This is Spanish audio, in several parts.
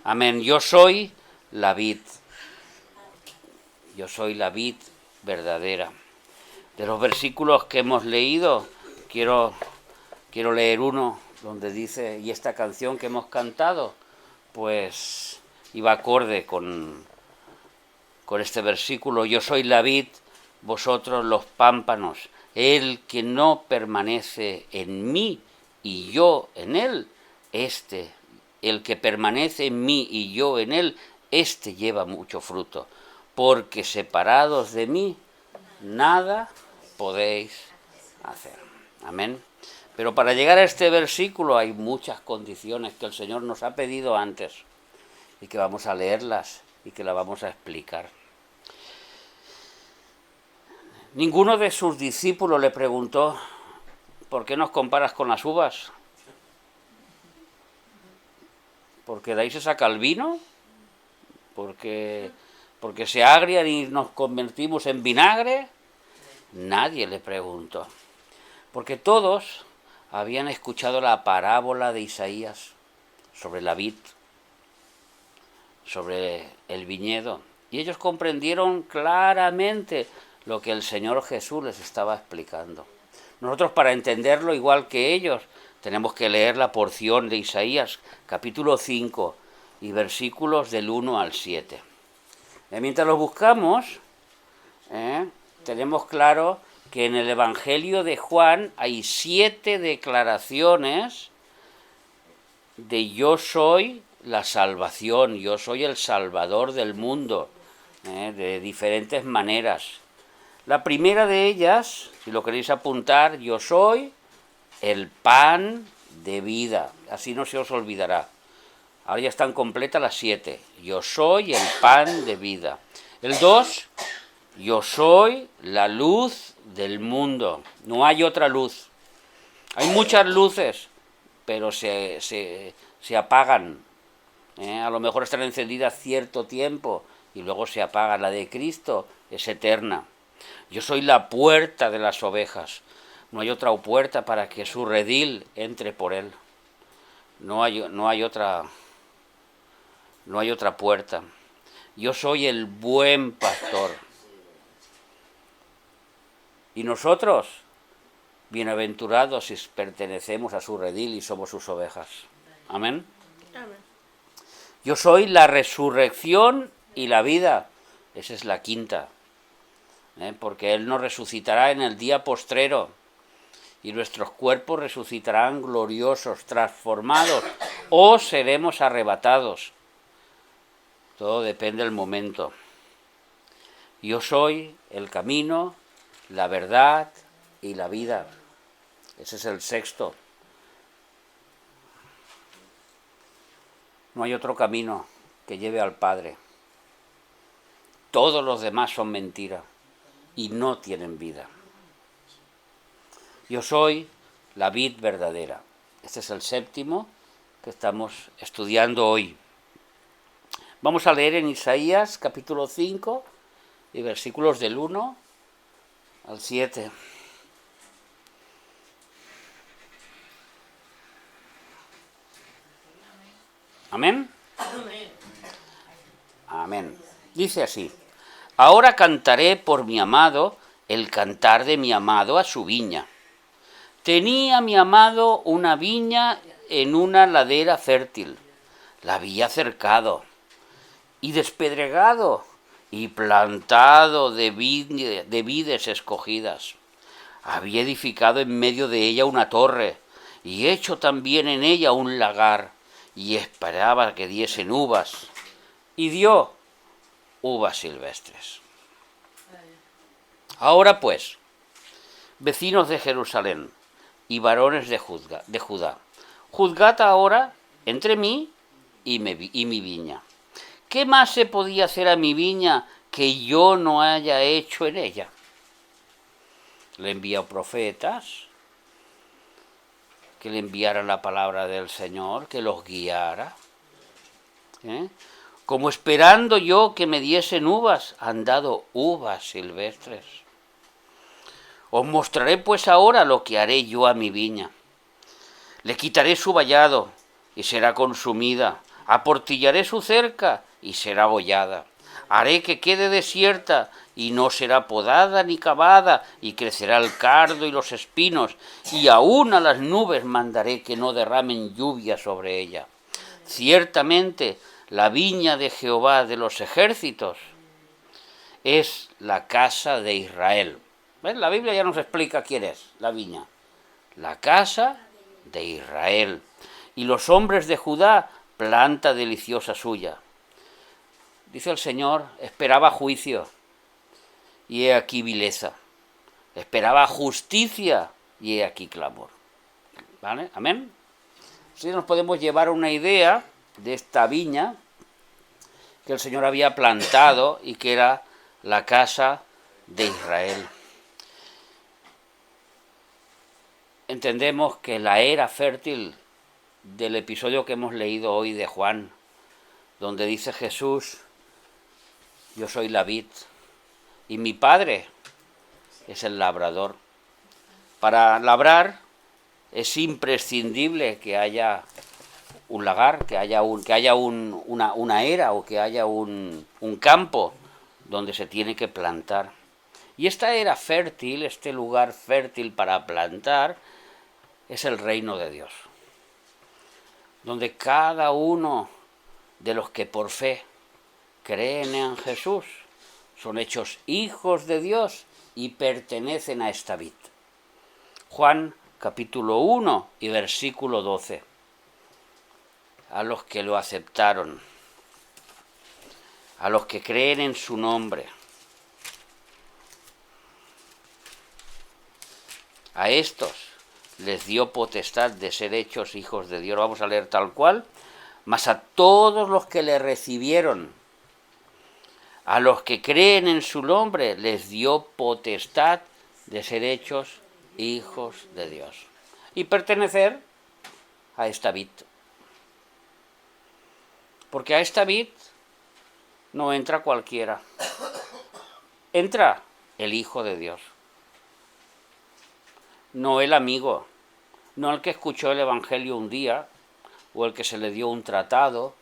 Amén. Yo soy la vid. Yo soy la vid verdadera. De los versículos que hemos leído, quiero leer uno donde dice, y esta canción que hemos cantado, pues iba acorde con este versículo. Yo soy la vid, vosotros los pámpanos. El que no permanece en mí y yo en él, el que permanece en mí y yo en él, lleva mucho fruto. Porque separados de mí, nada podéis hacer. Amén. Pero para llegar a este versículo hay muchas condiciones que el Señor nos ha pedido antes y que vamos a leerlas y que las vamos a explicar. Ninguno de sus discípulos le preguntó, ¿por qué nos comparas con las uvas? ¿Porque de ahí se saca el vino? ¿Porque se agrian y nos convertimos en vinagre? Nadie le preguntó. Porque todos habían escuchado la parábola de Isaías sobre la vid, sobre el viñedo. Y ellos comprendieron claramente lo que el Señor Jesús les estaba explicando. Nosotros, para entenderlo igual que ellos, tenemos que leer la porción de Isaías, capítulo 5, y versículos del 1 al 7. Mientras los buscamos, tenemos claro que en el Evangelio de Juan hay 7 declaraciones de yo soy la salvación, yo soy el Salvador del mundo, de diferentes maneras. La primera de ellas, si lo queréis apuntar, yo soy el pan de vida, así no se os olvidará. Ahora ya están completas las 7. Yo soy el pan de vida. El 2, yo soy la luz del mundo. No hay otra luz. Hay muchas luces, pero se apagan. A lo mejor están encendidas cierto tiempo y luego se apagan. La de Cristo es eterna. Yo soy la puerta de las ovejas. No hay otra puerta para que su redil entre por él. No hay otra puerta. Yo soy el buen pastor. Y nosotros, bienaventurados si pertenecemos a su redil y somos sus ovejas. Amén. Amén. Yo soy la resurrección y la vida. Esa es la quinta. Porque Él nos resucitará en el día postrero. Y nuestros cuerpos resucitarán gloriosos, transformados, o seremos arrebatados. Todo depende del momento. Yo soy el camino, la verdad y la vida. Ese es el sexto. No hay otro camino que lleve al Padre. Todos los demás son mentira y no tienen vida. Yo soy la vid verdadera. Este es el séptimo que estamos estudiando hoy. Vamos a leer en Isaías capítulo 5 y versículos del 1 al 7. ¿Amén? Amén. Dice así: ahora cantaré por mi amado el cantar de mi amado a su viña. Tenía mi amado una viña en una ladera fértil. La había cercado y despedregado y plantado de vides escogidas. Había edificado en medio de ella una torre y hecho también en ella un lagar, y esperaba que diesen uvas, y dio uvas silvestres. Ahora pues, vecinos de Jerusalén y varones de Judá, juzgad ahora entre mí y mi viña. ¿Qué más se podía hacer a mi viña que yo no haya hecho en ella? Le envió profetas, que le enviaran la palabra del Señor, que los guiara. Como esperando yo que me diesen uvas, han dado uvas silvestres. Os mostraré pues ahora lo que haré yo a mi viña. Le quitaré su vallado y será consumida. Aportillaré su cerca y será hollada. Haré que quede desierta y no será podada ni cavada, y crecerá el cardo y los espinos, y aún a las nubes mandaré que no derramen lluvia sobre ella. Ciertamente la viña de Jehová de los ejércitos es la casa de Israel. ¿Ves? La Biblia ya nos explica quién es la viña. La casa de Israel. Y los hombres de Judá, planta deliciosa suya. Dice el Señor, esperaba juicio, y he aquí vileza. Esperaba justicia, y he aquí clamor. ¿Vale? Amén. Así nos podemos llevar una idea de esta viña que el Señor había plantado y que era la casa de Israel. Entendemos que la era fértil del episodio que hemos leído hoy de Juan, donde dice Jesús, yo soy la vid y mi Padre es el labrador. Para labrar es imprescindible que haya un lagar, que haya una era o que haya un campo donde se tiene que plantar. Y esta era fértil, este lugar fértil para plantar, es el reino de Dios, donde cada uno de los que por fe creen en Jesús son hechos hijos de Dios y pertenecen a esta vid. Juan capítulo 1 y versículo 12. A los que lo aceptaron, a los que creen en su nombre, a estos les dio potestad de ser hechos hijos de Dios. Vamos a leer tal cual. Mas a todos los que le recibieron, a los que creen en su nombre, les dio potestad de ser hechos hijos de Dios y pertenecer a esta vid. Porque a esta vid no entra cualquiera, entra el Hijo de Dios, no el amigo, no el que escuchó el Evangelio un día, o el que se le dio un tratado,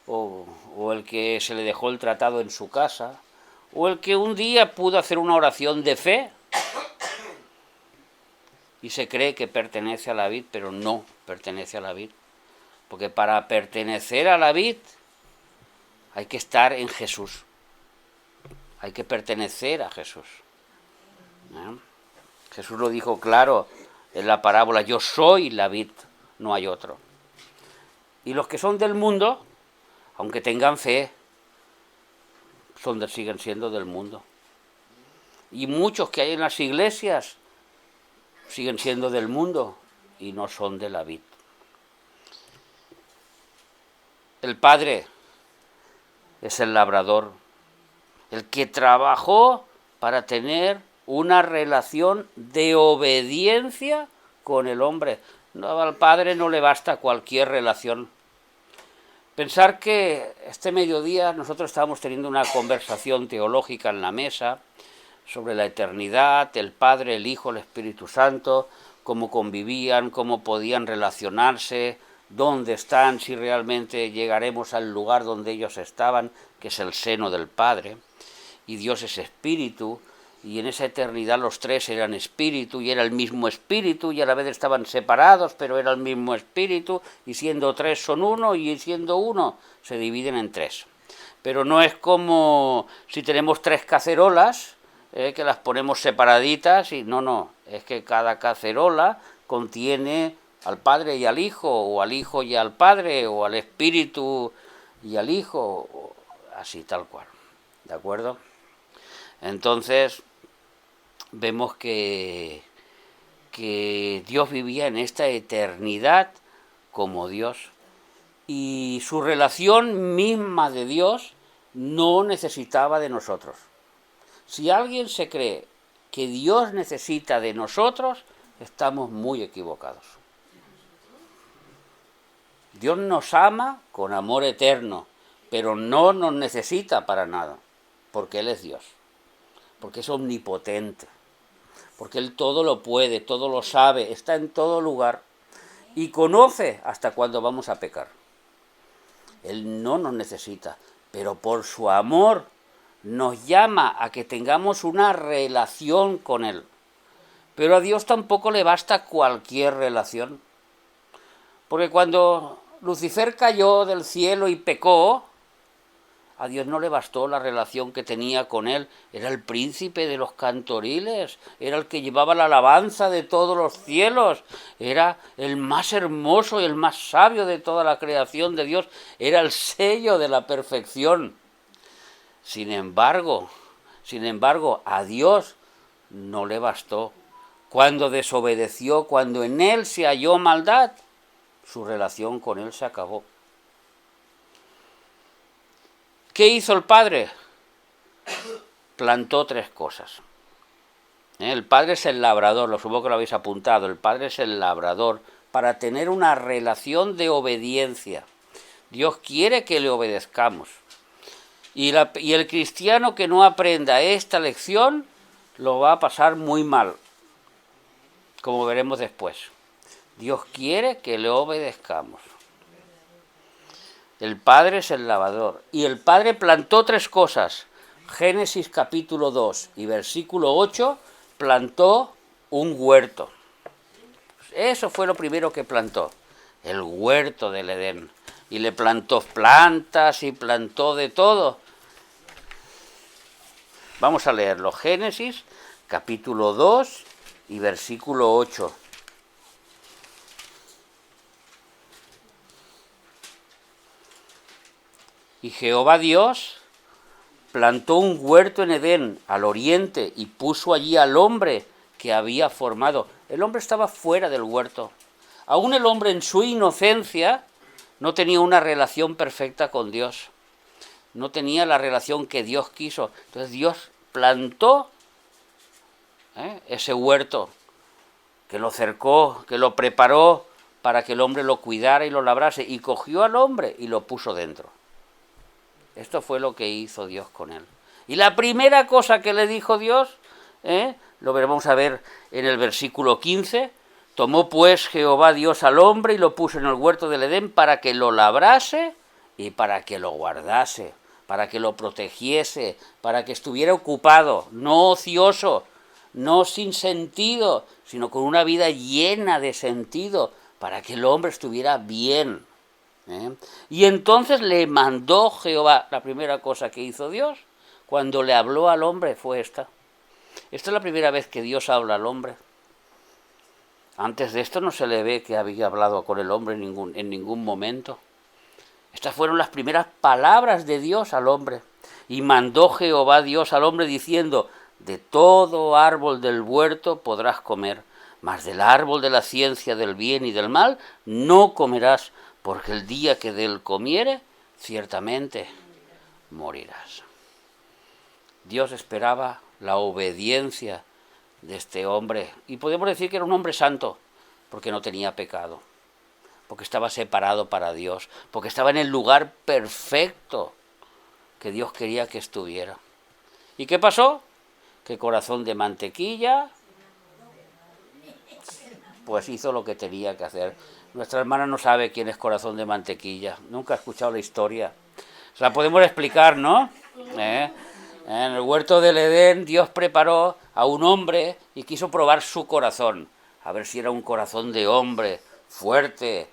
o el que se le dejó el tratado en su casa, o el que un día pudo hacer una oración de fe y se cree que pertenece a la vid, pero no pertenece a la vid. Porque para pertenecer a la vid hay que estar en Jesús, hay que pertenecer a Jesús. Jesús lo dijo claro en la parábola, yo soy la vid, no hay otro. Y los que son del mundo, aunque tengan fe, siguen siendo del mundo. Y muchos que hay en las iglesias siguen siendo del mundo y no son de la vid. El Padre es el labrador, el que trabajó para tener una relación de obediencia con el hombre. No, al Padre no le basta cualquier relación. Pensar que este mediodía nosotros estábamos teniendo una conversación teológica en la mesa sobre la eternidad, el Padre, el Hijo, el Espíritu Santo, cómo convivían, cómo podían relacionarse, dónde están, si realmente llegaremos al lugar donde ellos estaban, que es el seno del Padre, y Dios es Espíritu, y en esa eternidad los tres eran Espíritu, y era el mismo Espíritu, y a la vez estaban separados, pero era el mismo Espíritu, y siendo tres son uno, y siendo uno se dividen en tres. Pero no es como si tenemos tres cacerolas, que las ponemos separaditas, y no, es que cada cacerola contiene al Padre y al Hijo, o al Hijo y al Padre, o al Espíritu y al Hijo, así tal cual, ¿de acuerdo? Entonces vemos que Dios vivía en esta eternidad como Dios, y su relación misma de Dios no necesitaba de nosotros. Si alguien se cree que Dios necesita de nosotros, estamos muy equivocados. Dios nos ama con amor eterno, pero no nos necesita para nada, porque Él es Dios, porque es omnipotente, porque Él todo lo puede, todo lo sabe, está en todo lugar y conoce hasta cuándo vamos a pecar. Él no nos necesita, pero por su amor nos llama a que tengamos una relación con Él. Pero a Dios tampoco le basta cualquier relación. Porque cuando Lucifer cayó del cielo y pecó, a Dios no le bastó la relación que tenía con Él. Era el príncipe de los cantoriles, era el que llevaba la alabanza de todos los cielos, era el más hermoso y el más sabio de toda la creación de Dios, era el sello de la perfección. Sin embargo, a Dios no le bastó. Cuando desobedeció, cuando en Él se halló maldad, su relación con Él se acabó. ¿Qué hizo el Padre? Plantó 3 cosas. El Padre es el labrador, lo supongo que lo habéis apuntado, el Padre es el labrador para tener una relación de obediencia. Dios quiere que le obedezcamos. Y el cristiano que no aprenda esta lección lo va a pasar muy mal, como veremos después. Dios quiere que le obedezcamos. El Padre es el labrador. Y el Padre plantó 3 cosas. Génesis capítulo 2 y versículo 8, plantó un huerto. Eso fue lo primero que plantó, el huerto del Edén. Y le plantó plantas y plantó de todo. Vamos a leerlo. Génesis capítulo 2 y versículo 8. Y Jehová Dios plantó un huerto en Edén, al oriente, y puso allí al hombre que había formado. El hombre estaba fuera del huerto. Aún el hombre en su inocencia no tenía una relación perfecta con Dios. No tenía la relación que Dios quiso. Entonces Dios plantó ese huerto, que lo cercó, que lo preparó para que el hombre lo cuidara y lo labrase, y cogió al hombre y lo puso dentro. Esto fue lo que hizo Dios con él. Y la primera cosa que le dijo Dios, lo vamos a ver en el versículo 15, tomó pues Jehová Dios al hombre y lo puso en el huerto del Edén para que lo labrase y para que lo guardase, para que lo protegiese, para que estuviera ocupado, no ocioso, no sin sentido, sino con una vida llena de sentido, para que el hombre estuviera bien. Y entonces le mandó Jehová. La primera cosa que hizo Dios cuando le habló al hombre fue esta. Esta es la primera vez que Dios habla al hombre. Antes de esto no se le ve que había hablado con el hombre en ningún momento. Estas fueron las primeras palabras de Dios al hombre. Y mandó Jehová Dios al hombre diciendo: de todo árbol del huerto podrás comer, mas del árbol de la ciencia del bien y del mal no comerás, porque el día que de él comiere, ciertamente morirás. Dios esperaba la obediencia de este hombre, y podemos decir que era un hombre santo, porque no tenía pecado, porque estaba separado para Dios, porque estaba en el lugar perfecto que Dios quería que estuviera. ¿Y qué pasó? Que corazón de mantequilla, pues hizo lo que tenía que hacer. Nuestra hermana no sabe quién es corazón de mantequilla, nunca ha escuchado la historia. Se la podemos explicar, ¿no? En el huerto del Edén Dios preparó a un hombre y quiso probar su corazón, a ver si era un corazón de hombre, fuerte,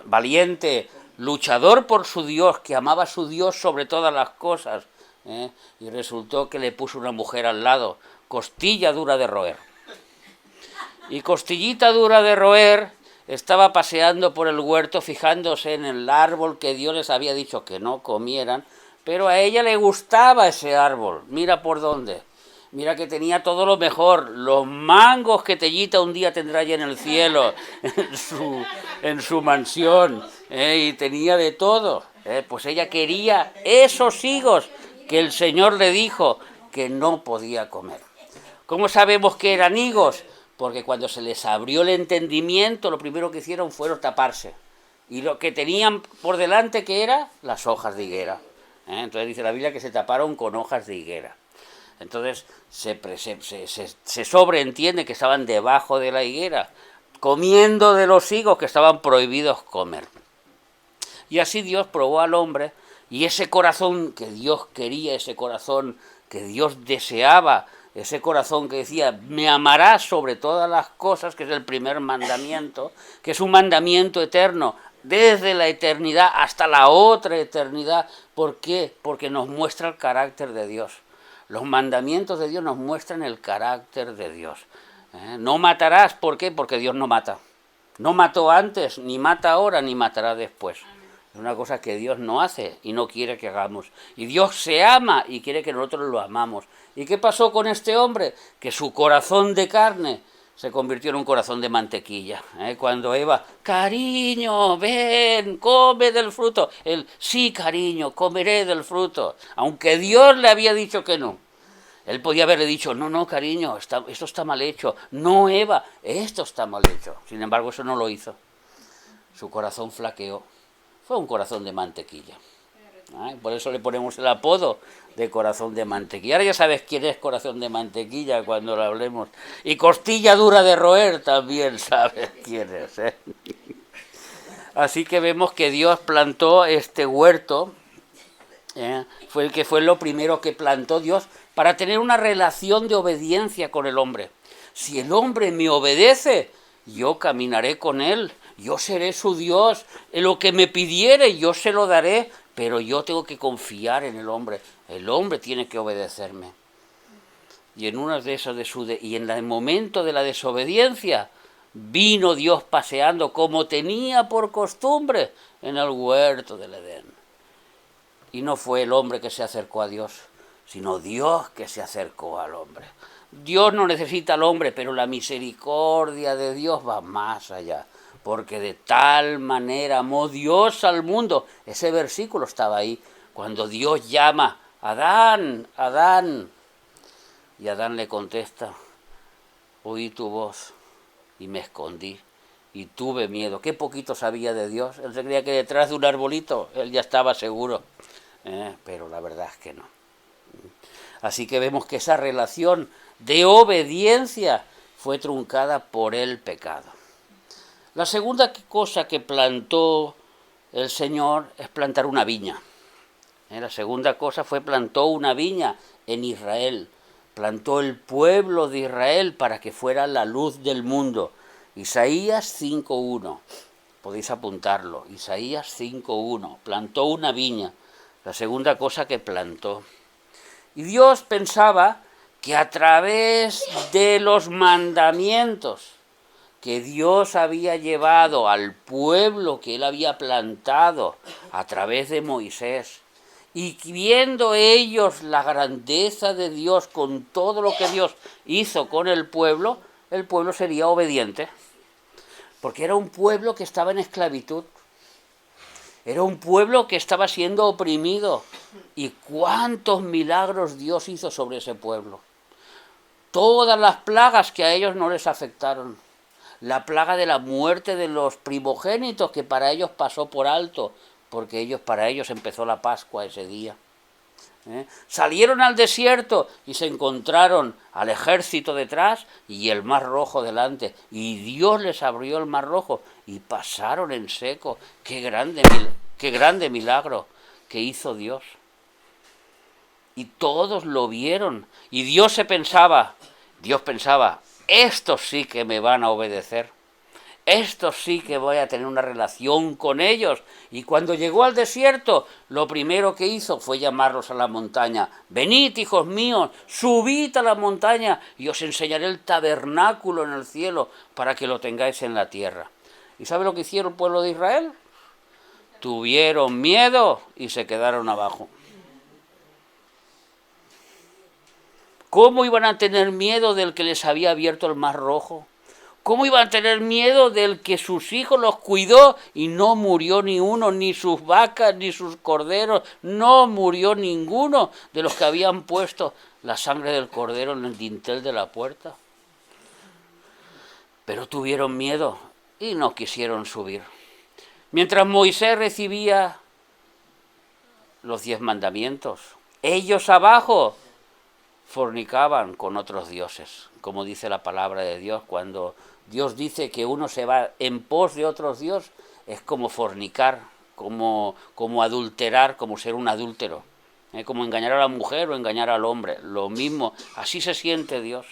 valiente, luchador por su Dios, que amaba a su Dios sobre todas las cosas. Y resultó que le puso una mujer al lado, costilla dura de roer. Y costillita dura de roer estaba paseando por el huerto fijándose en el árbol que Dios les había dicho que no comieran, pero a ella le gustaba ese árbol. Mira por dónde. Mira que tenía todo lo mejor, los mangos que Tellita un día tendrá ya en el cielo, en su mansión, y tenía de todo. Pues ella quería esos higos que el Señor le dijo que no podía comer. ¿Cómo sabemos que eran higos? Porque cuando se les abrió el entendimiento, lo primero que hicieron fueron taparse. Y lo que tenían por delante, ¿qué era? Las hojas de higuera. Entonces dice la Biblia que se taparon con hojas de higuera. Entonces se sobreentiende que estaban debajo de la higuera, comiendo de los higos que estaban prohibidos comer. Y así Dios probó al hombre, y ese corazón que Dios quería, ese corazón que Dios deseaba, ese corazón que decía, me amarás sobre todas las cosas, que es el primer mandamiento, que es un mandamiento eterno, desde la eternidad hasta la otra eternidad. ¿Por qué? Porque nos muestra el carácter de Dios. Los mandamientos de Dios nos muestran el carácter de Dios. No matarás, ¿por qué? Porque Dios no mata. No mató antes, ni mata ahora, ni matará después. Es una cosa que Dios no hace y no quiere que hagamos. Y Dios se ama y quiere que nosotros lo amamos. ¿Y qué pasó con este hombre? Que su corazón de carne se convirtió en un corazón de mantequilla. Cuando Eva, cariño, ven, come del fruto. Él, sí, cariño, comeré del fruto. Aunque Dios le había dicho que no. Él podía haberle dicho, no, no, cariño, esto está mal hecho. No, Eva, esto está mal hecho. Sin embargo, eso no lo hizo. Su corazón flaqueó. Fue un corazón de mantequilla. Por eso le ponemos el apodo de corazón de mantequilla. Ahora ya sabes quién es corazón de mantequilla cuando lo hablemos. Y costilla dura de roer también sabes quién es. Así que vemos que Dios plantó este huerto. Fue lo primero que plantó Dios para tener una relación de obediencia con el hombre. Si el hombre me obedece, yo caminaré con él, yo seré su Dios, en lo que me pidiere yo se lo daré, pero yo tengo que confiar en el hombre tiene que obedecerme. Y en una de esas y en el momento de la desobediencia, vino Dios paseando como tenía por costumbre en el huerto del Edén. Y no fue el hombre que se acercó a Dios, sino Dios que se acercó al hombre. Dios no necesita al hombre, pero la misericordia de Dios va más allá. Porque de tal manera amó Dios al mundo. Ese versículo estaba ahí, cuando Dios llama, Adán, Adán. Y Adán le contesta, oí tu voz y me escondí y tuve miedo. Qué poquito sabía de Dios. Él se creía que detrás de un arbolito él ya estaba seguro. Pero la verdad es que no. Así que vemos que esa relación de obediencia fue truncada por el pecado. La segunda cosa que plantó el Señor es plantar una viña. La segunda cosa fue plantó una viña en Israel. Plantó el pueblo de Israel para que fuera la luz del mundo. Isaías 5.1. Podéis apuntarlo. Isaías 5.1. Plantó una viña. La segunda cosa que plantó. Y Dios pensaba que a través de los mandamientos que Dios había llevado al pueblo que él había plantado a través de Moisés, y viendo ellos la grandeza de Dios con todo lo que Dios hizo con el pueblo sería obediente, porque era un pueblo que estaba en esclavitud, era un pueblo que estaba siendo oprimido, y cuántos milagros Dios hizo sobre ese pueblo. Todas las plagas que a ellos no les afectaron. La plaga de la muerte de los primogénitos que para ellos pasó por alto, porque para ellos empezó la Pascua ese día. Salieron al desierto y se encontraron al ejército detrás y el mar rojo delante. Y Dios les abrió el mar rojo y pasaron en seco. Qué grande milagro que hizo Dios. Y todos lo vieron. Y Dios pensaba, estos sí que me van a obedecer. Estos sí que voy a tener una relación con ellos. Y cuando llegó al desierto, lo primero que hizo fue llamarlos a la montaña. Venid, hijos míos, subid a la montaña y os enseñaré el tabernáculo en el cielo para que lo tengáis en la tierra. ¿Y sabe lo que hicieron el pueblo de Israel? Tuvieron miedo y se quedaron abajo. ¿Cómo iban a tener miedo del que les había abierto el mar rojo? ¿Cómo iban a tener miedo del que sus hijos los cuidó y no murió ni uno, ni sus vacas, ni sus corderos? No murió ninguno de los que habían puesto la sangre del cordero en el dintel de la puerta. Pero tuvieron miedo y no quisieron subir. Mientras Moisés recibía los 10 mandamientos, ellos abajo fornicaban con otros dioses, como dice la palabra de Dios. Cuando Dios dice que uno se va en pos de otros dioses, es como fornicar como adulterar, como ser un adúltero, como engañar a la mujer o engañar al hombre, lo mismo, así se siente Dios,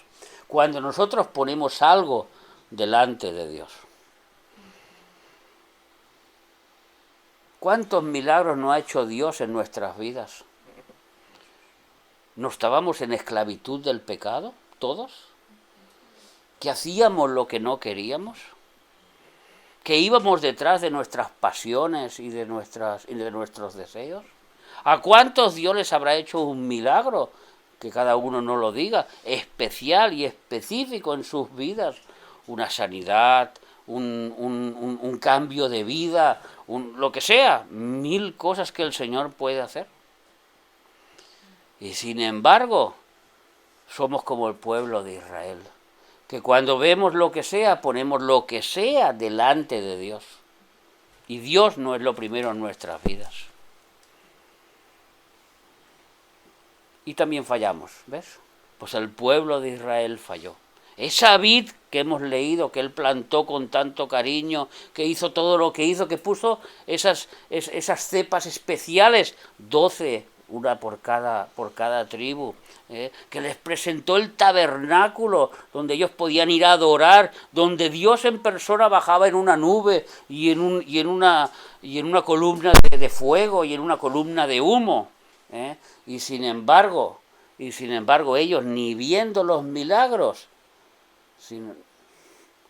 cuando nosotros ponemos algo delante de Dios. ¿Cuántos milagros no ha hecho Dios en nuestras vidas? ¿No estábamos en esclavitud del pecado, todos? ¿Que hacíamos lo que no queríamos? ¿Que íbamos detrás de nuestras pasiones y de nuestros deseos? ¿A cuántos Dios les habrá hecho un milagro, que cada uno no lo diga, especial y específico en sus vidas? Una sanidad, un cambio de vida, lo que sea, 1000 cosas que el Señor puede hacer. Y sin embargo, somos como el pueblo de Israel, que cuando vemos lo que sea, ponemos lo que sea delante de Dios. Y Dios no es lo primero en nuestras vidas. Y también fallamos, ¿ves? Pues el pueblo de Israel falló. Esa vid que hemos leído, que él plantó con tanto cariño, que hizo todo lo que hizo, que puso esas cepas especiales, 12, una por cada tribu, que les presentó el tabernáculo donde ellos podían ir a adorar, donde Dios en persona bajaba en una nube y en una columna de fuego y en una columna de humo, y sin embargo ellos, ni viendo los milagros,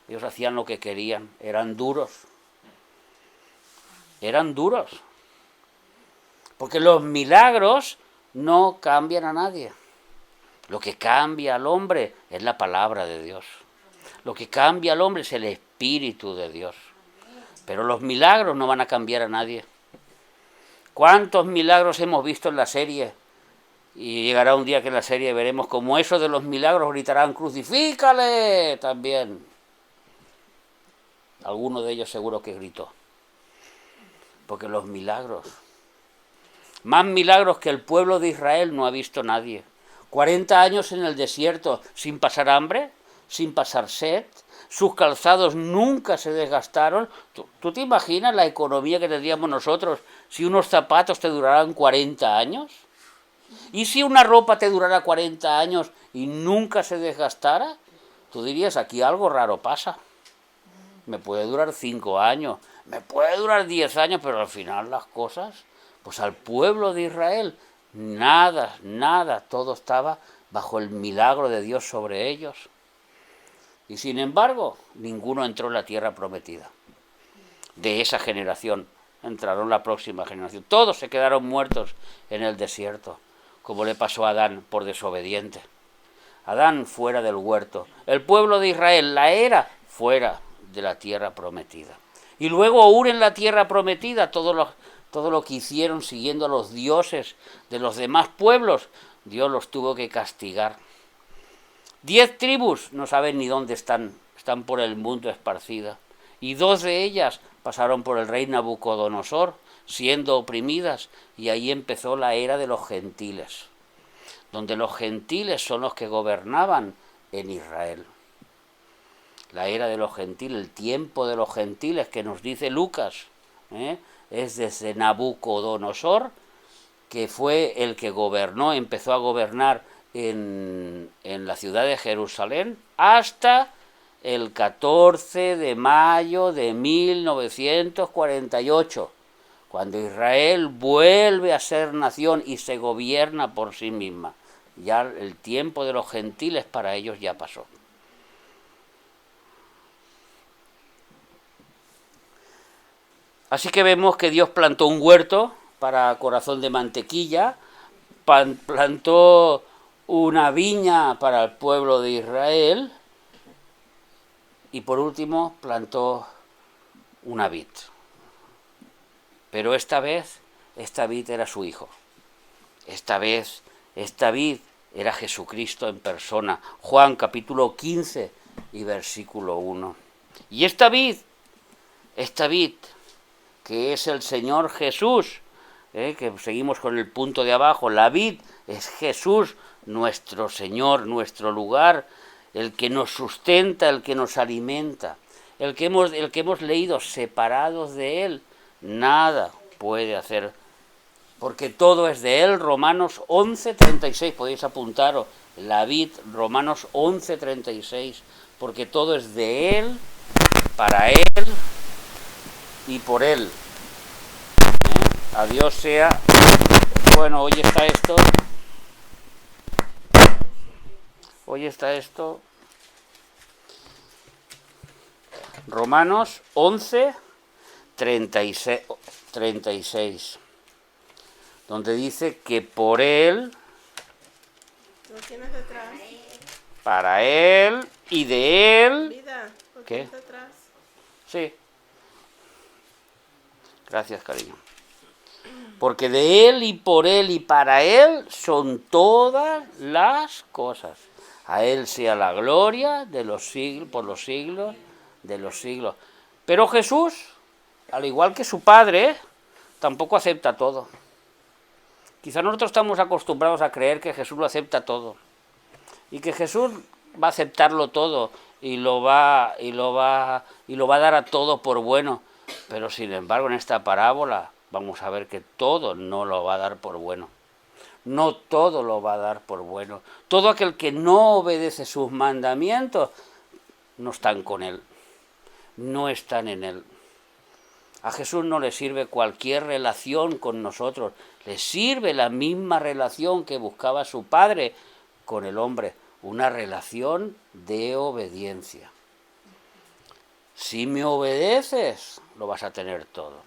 ellos hacían lo que querían, eran duros, porque los milagros no cambian a nadie. Lo que cambia al hombre es la palabra de Dios, lo que cambia al hombre es el Espíritu de Dios, pero los milagros no van a cambiar a nadie. ¿Cuántos milagros hemos visto en la serie? Y llegará un día que en la serie veremos como eso de los milagros gritarán ¡crucifícale! También. Alguno de ellos seguro que gritó. Porque los milagros, más milagros que el pueblo de Israel no ha visto nadie. 40 años en el desierto sin pasar hambre, sin pasar sed, sus calzados nunca se desgastaron. ¿Tú te imaginas la economía que tendríamos nosotros si unos zapatos te duraran 40 años? ¿Y si una ropa te durara 40 años y nunca se desgastara? Tú dirías, aquí algo raro pasa. Me puede durar 5 años, me puede durar 10 años, pero al final las cosas, pues al pueblo de Israel, nada, todo estaba bajo el milagro de Dios sobre ellos. Y sin embargo, ninguno entró en la tierra prometida. De esa generación entraron la próxima generación. Todos se quedaron muertos en el desierto, como le pasó a Adán por desobediente. Adán fuera del huerto. El pueblo de Israel, la era, fuera de la tierra prometida. Y luego aún en la tierra prometida, todo lo que hicieron siguiendo a los dioses de los demás pueblos, Dios los tuvo que castigar. 10 tribus no saben ni dónde están por el mundo esparcidas. Y 2 de ellas pasaron por el rey Nabucodonosor, siendo oprimidas, y ahí empezó la era de los gentiles, donde los gentiles son los que gobernaban en Israel. La era de los gentiles, el tiempo de los gentiles que nos dice Lucas, es desde Nabucodonosor, que fue el que empezó a gobernar en la ciudad de Jerusalén, hasta el 14 de mayo de 1948, cuando Israel vuelve a ser nación y se gobierna por sí misma. Ya el tiempo de los gentiles para ellos ya pasó. Así que vemos que Dios plantó un huerto para corazón de mantequilla, plantó una viña para el pueblo de Israel y por último plantó una vid. Pero esta vid era su hijo. Esta vid era Jesucristo en persona. Juan capítulo 15 y versículo 1. Y esta vid, que es el Señor Jesús, que seguimos con el punto de abajo, la vid es Jesús, nuestro Señor, nuestro lugar, el que nos sustenta, el que nos alimenta, el que hemos leído, separados de Él, nada puede hacer, porque todo es de Él. Romanos 11:36, podéis apuntaros, la vid, Romanos 11:36, porque todo es de Él, para Él y por Él. A Dios sea. Bueno, hoy está esto. Romanos 11:36, donde dice que por Él, ¿Lo tienes detrás? para Él y de Él. Vida, ¿lo ¿Qué? tienes detrás? Sí. Gracias, cariño. Porque de Él y por Él y para Él son todas las cosas. A Él sea la gloria de los siglos, por los siglos de los siglos. Pero Jesús, al igual que su Padre, tampoco acepta todo. Quizá nosotros estamos acostumbrados a creer que Jesús lo acepta todo. Y que Jesús va a aceptarlo todo y lo va a dar a todo por bueno. Pero sin embargo, en esta parábola vamos a ver que todo no lo va a dar por bueno. No todo lo va a dar por bueno. Todo aquel que no obedece sus mandamientos no están con Él. No están en Él. A Jesús no le sirve cualquier relación con nosotros. Le sirve la misma relación que buscaba su Padre con el hombre. Una relación de obediencia. Si me obedeces, lo vas a tener todo.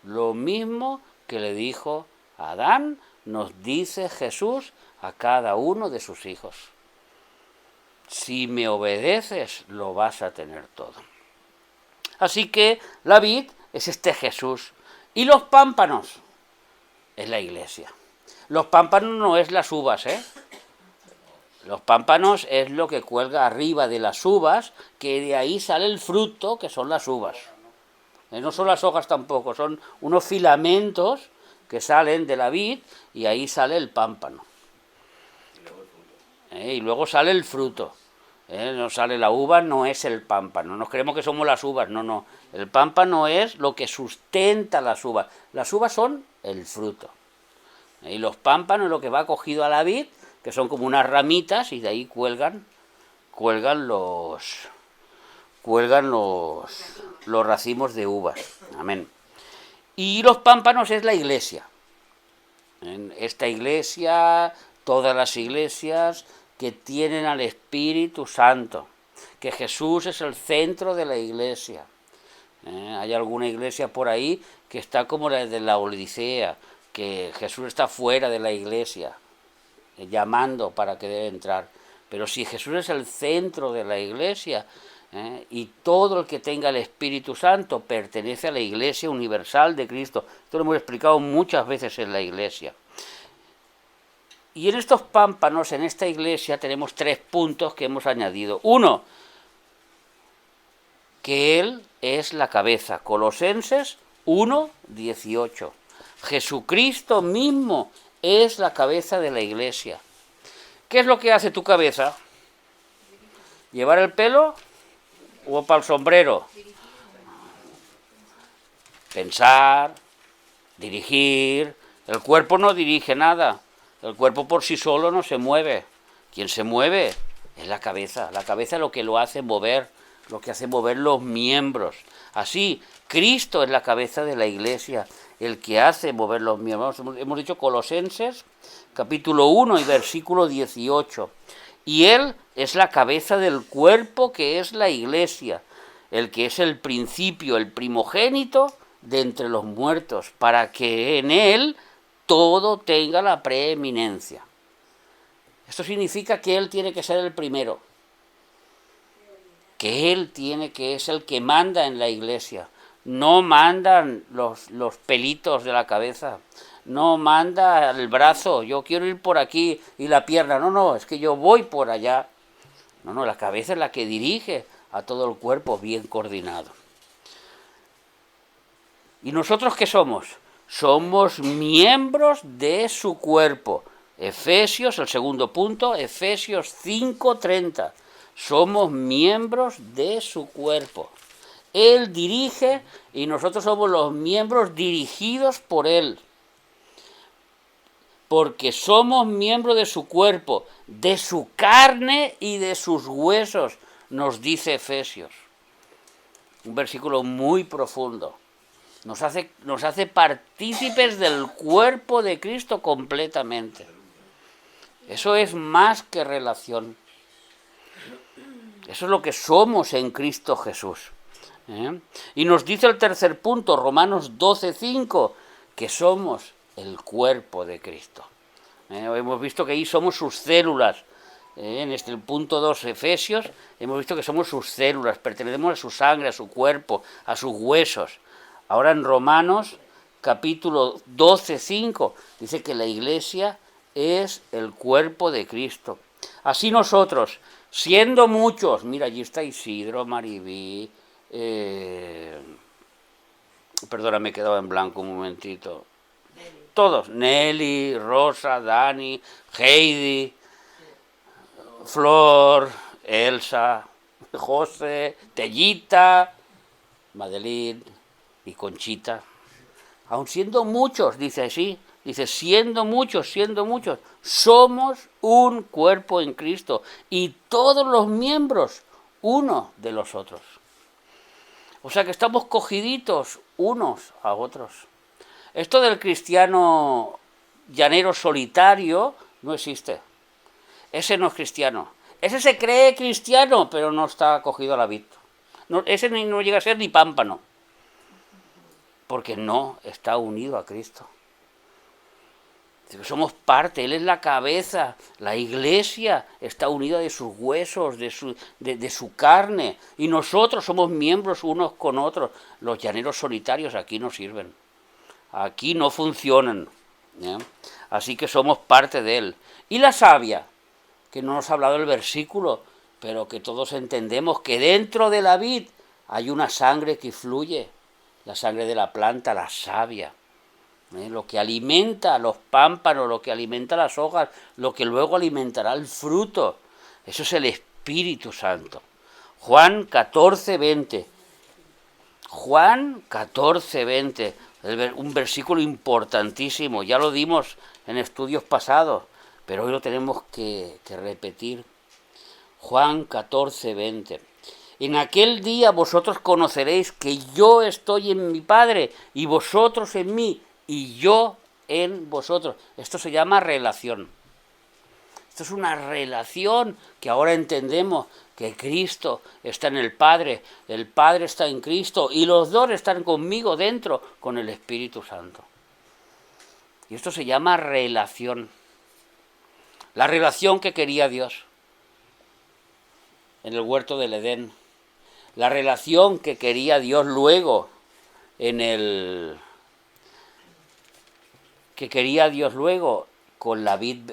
Lo mismo que le dijo a Adán, nos dice Jesús a cada uno de sus hijos. Si me obedeces, lo vas a tener todo. Así que la vid es este Jesús. Y los pámpanos es la iglesia. Los pámpanos no es las uvas, Los pámpanos es lo que cuelga arriba de las uvas, que de ahí sale el fruto, que son las uvas. No son las hojas tampoco, son unos filamentos que salen de la vid y ahí sale el pámpano. Y luego sale el fruto. No sale la uva, no es el pámpano. Nos creemos que somos las uvas, no. El pámpano es lo que sustenta las uvas. Las uvas son el fruto. Y los pámpanos es lo que va cogido a la vid, que son como unas ramitas y de ahí cuelgan los racimos de uvas. Amén. Y los pámpanos es la iglesia. En esta iglesia, todas las iglesias que tienen al Espíritu Santo, que Jesús es el centro de la iglesia. Hay alguna iglesia por ahí que está como la de la Odisea, que Jesús está fuera de la iglesia, llamando para que debe entrar. Pero si Jesús es el centro de la iglesia, y todo el que tenga el Espíritu Santo pertenece a la iglesia universal de Cristo. Esto lo hemos explicado muchas veces en la iglesia. Y en estos pámpanos, en esta iglesia, tenemos 3 puntos que hemos añadido. 1, que Él es la cabeza. Colosenses 1:18. Jesucristo mismo es la cabeza de la iglesia. ¿Qué es lo que hace tu cabeza? ¿Llevar el pelo o para el sombrero? Pensar, dirigir. El cuerpo no dirige nada. El cuerpo por sí solo no se mueve. Quien se mueve es la cabeza. La cabeza es lo que lo hace mover, lo que hace mover los miembros. Así, Cristo es la cabeza de la iglesia, el que hace mover los miembros. Hemos dicho Colosenses, capítulo 1 y versículo 18. Y Él es la cabeza del cuerpo que es la iglesia, el que es el principio, el primogénito de entre los muertos, para que en Él todo tenga la preeminencia. Esto significa que Él tiene que ser el primero, que Él es el que manda en la iglesia. No mandan los pelitos de la cabeza, no manda el brazo, yo quiero ir por aquí, y la pierna, no, es que yo voy por allá. No, la cabeza es la que dirige a todo el cuerpo bien coordinado. ¿Y nosotros qué somos? Somos miembros de su cuerpo. Efesios, el segundo punto, Efesios 5:30. Somos miembros de su cuerpo. Él dirige y nosotros somos los miembros dirigidos por Él. Porque somos miembros de su cuerpo, de su carne y de sus huesos, nos dice Efesios. Un versículo muy profundo. Nos hace partícipes del cuerpo de Cristo completamente. Eso es más que relación. Eso es lo que somos en Cristo Jesús. Y nos dice el tercer punto, Romanos 12:5, que somos el cuerpo de Cristo. Hemos visto que ahí somos sus células. En el punto 2, Efesios, hemos visto que somos sus células, pertenecemos a su sangre, a su cuerpo, a sus huesos. Ahora en Romanos, capítulo 12:5, dice que la iglesia es el cuerpo de Cristo. Así nosotros, siendo muchos, mira, allí está Isidro, Maribí, perdona, me he quedado en blanco un momentito. Todos, Nelly, Rosa, Dani, Heidi, Flor, Elsa, José, Tellita, Madeline y Conchita. Aun siendo muchos, dice así, dice, siendo muchos, somos un cuerpo en Cristo y todos los miembros uno de los otros. O sea que estamos cogiditos unos a otros. Esto del cristiano llanero solitario no existe. Ese no es cristiano. Ese se cree cristiano, pero no está cogido a la vid. No, ese no llega a ser ni pámpano. Porque no está unido a Cristo. Somos parte, Él es la cabeza, la iglesia está unida de sus huesos, de su carne, y nosotros somos miembros unos con otros. Los llaneros solitarios aquí no sirven, aquí no funcionan, ¿ya? Así que somos parte de Él. Y la savia, que no nos ha hablado el versículo, pero que todos entendemos que dentro de la vid hay una sangre que fluye, la sangre de la planta, la savia. Lo que alimenta a los pámpanos, lo que alimenta las hojas, lo que luego alimentará el fruto. Eso es el Espíritu Santo. Juan 14:20. Juan 14:20. Un versículo importantísimo. Ya lo dimos en estudios pasados, pero hoy lo tenemos que repetir. Juan 14:20. En aquel día vosotros conoceréis que yo estoy en mi Padre y vosotros en mí, y yo en vosotros. Esto se llama relación. Esto es una relación que ahora entendemos que Cristo está en el Padre está en Cristo y los dos están conmigo dentro con el Espíritu Santo. Y esto se llama relación. La relación que quería Dios en el huerto del Edén. La relación que quería Dios luego con la vid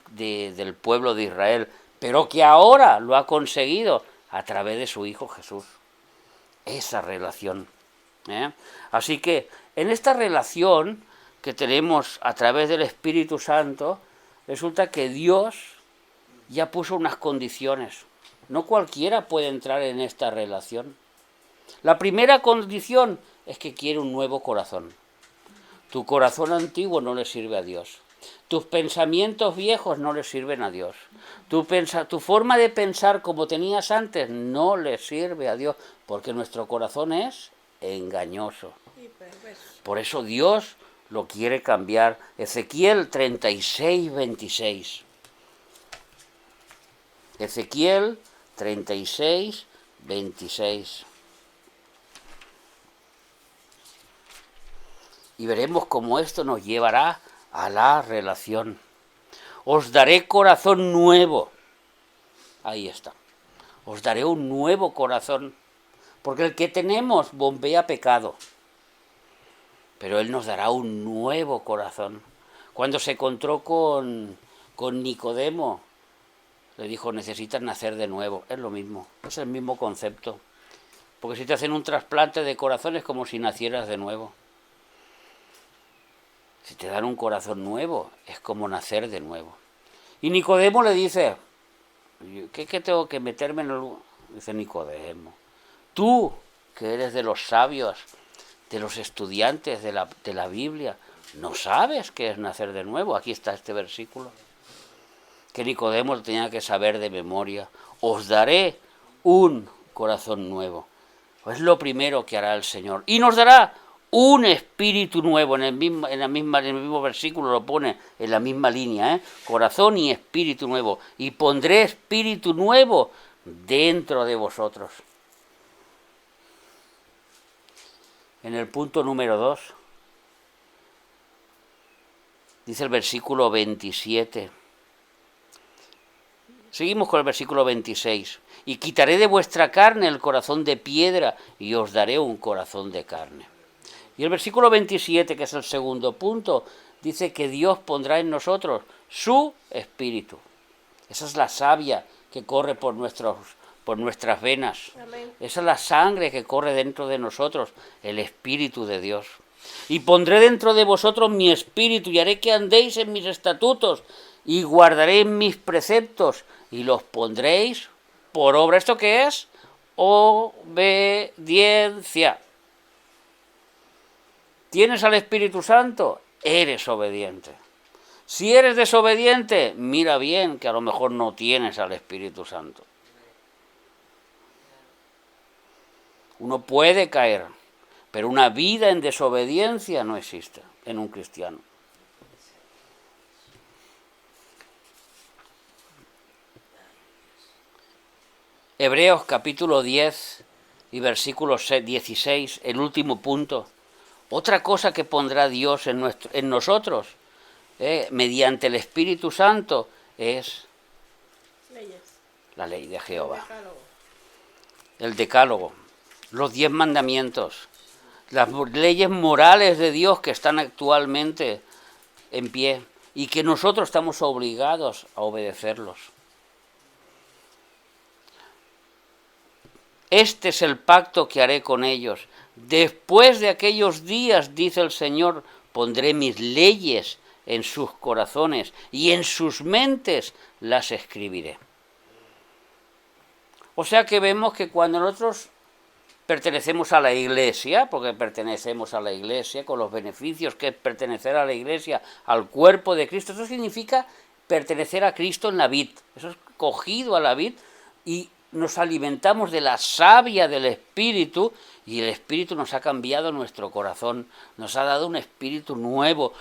del pueblo de Israel, pero que ahora lo ha conseguido a través de su Hijo Jesús. Esa relación. Así que en esta relación que tenemos a través del Espíritu Santo, resulta que Dios ya puso unas condiciones. No cualquiera puede entrar en esta relación. La primera condición es que quiere un nuevo corazón. Tu corazón antiguo no le sirve a Dios. Tus pensamientos viejos no le sirven a Dios. Tu forma de pensar como tenías antes no le sirve a Dios, porque nuestro corazón es engañoso. Por eso Dios lo quiere cambiar. Ezequiel 36:26. Ezequiel 36:26. Y veremos cómo esto nos llevará a la relación. Os daré corazón nuevo. Ahí está. Os daré un nuevo corazón. Porque el que tenemos bombea pecado. Pero Él nos dará un nuevo corazón. Cuando se encontró con Nicodemo, le dijo, necesitas nacer de nuevo. Es lo mismo, es el mismo concepto. Porque si te hacen un trasplante de corazón es como si nacieras de nuevo. Si te dan un corazón nuevo, es como nacer de nuevo. Y Nicodemo le dice, ¿qué tengo que meterme en el...? Dice Nicodemo, tú que eres de los sabios, de los estudiantes de la Biblia, ¿no sabes qué es nacer de nuevo? Aquí está este versículo, que Nicodemo tenía que saber de memoria. Os daré un corazón nuevo. Es lo primero que hará el Señor. Y nos dará un espíritu nuevo. En el mismo versículo lo pone en la misma línea, corazón y espíritu nuevo. Y pondré espíritu nuevo dentro de vosotros. En el punto número 2, dice el versículo 27. Seguimos con el versículo 26. Y quitaré de vuestra carne el corazón de piedra y os daré un corazón de carne. Y el versículo 27, que es el segundo punto, dice que Dios pondrá en nosotros su espíritu. Esa es la savia que corre por nuestras venas. Amén. Esa es la sangre que corre dentro de nosotros, el Espíritu de Dios. Y pondré dentro de vosotros mi espíritu y haré que andéis en mis estatutos y guardaré mis preceptos y los pondréis por obra. ¿Esto qué es? Obediencia. ¿Tienes al Espíritu Santo? Eres obediente. Si eres desobediente, mira bien que a lo mejor no tienes al Espíritu Santo. Uno puede caer, pero una vida en desobediencia no existe en un cristiano. Hebreos capítulo 10 y versículo 16, el último punto. Otra cosa que pondrá Dios en nosotros, mediante el Espíritu Santo, es Leyes. la ley de Jehová. Decálogo. El decálogo, los 10 mandamientos, las leyes morales de Dios que están actualmente en pie y que nosotros estamos obligados a obedecerlos. Este es el pacto que haré con ellos. Después de aquellos días, dice el Señor, pondré mis leyes en sus corazones y en sus mentes las escribiré. O sea que vemos que cuando nosotros pertenecemos a la Iglesia, porque pertenecemos a la Iglesia, con los beneficios que es pertenecer a la Iglesia, al cuerpo de Cristo, eso significa pertenecer a Cristo en la vid, eso es cogido a la vid y nos alimentamos de la savia del Espíritu y el Espíritu nos ha cambiado nuestro corazón, nos ha dado un espíritu nuevo,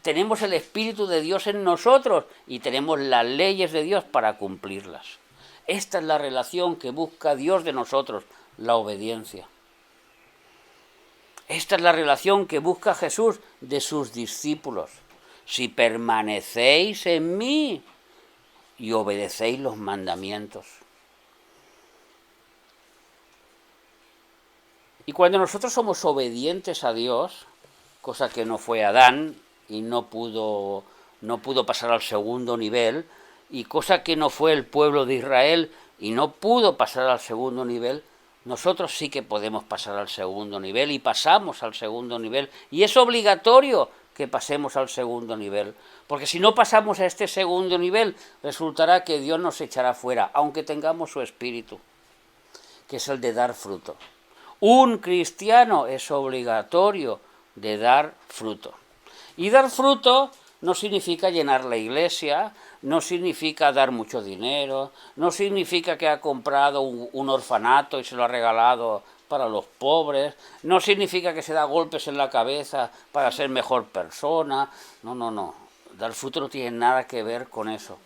tenemos el Espíritu de Dios en nosotros y tenemos las leyes de Dios para cumplirlas. Esta es la relación que busca Dios de nosotros, la obediencia. Esta es la relación que busca Jesús de sus discípulos. Si permanecéis en mí y obedecéis los mandamientos. Y cuando nosotros somos obedientes a Dios, cosa que no fue Adán y no pudo pasar al segundo nivel, y cosa que no fue el pueblo de Israel y no pudo pasar al segundo nivel, nosotros sí que podemos pasar al segundo nivel y pasamos al segundo nivel. Y es obligatorio que pasemos al segundo nivel, porque si no pasamos a este segundo nivel, resultará que Dios nos echará fuera, aunque tengamos su espíritu, que es el de dar fruto. Un cristiano es obligatorio de dar fruto. Y dar fruto no significa llenar la iglesia, no significa dar mucho dinero, no significa que ha comprado un orfanato y se lo ha regalado para los pobres, no significa que se da golpes en la cabeza para ser mejor persona. No. Dar fruto no tiene nada que ver con eso.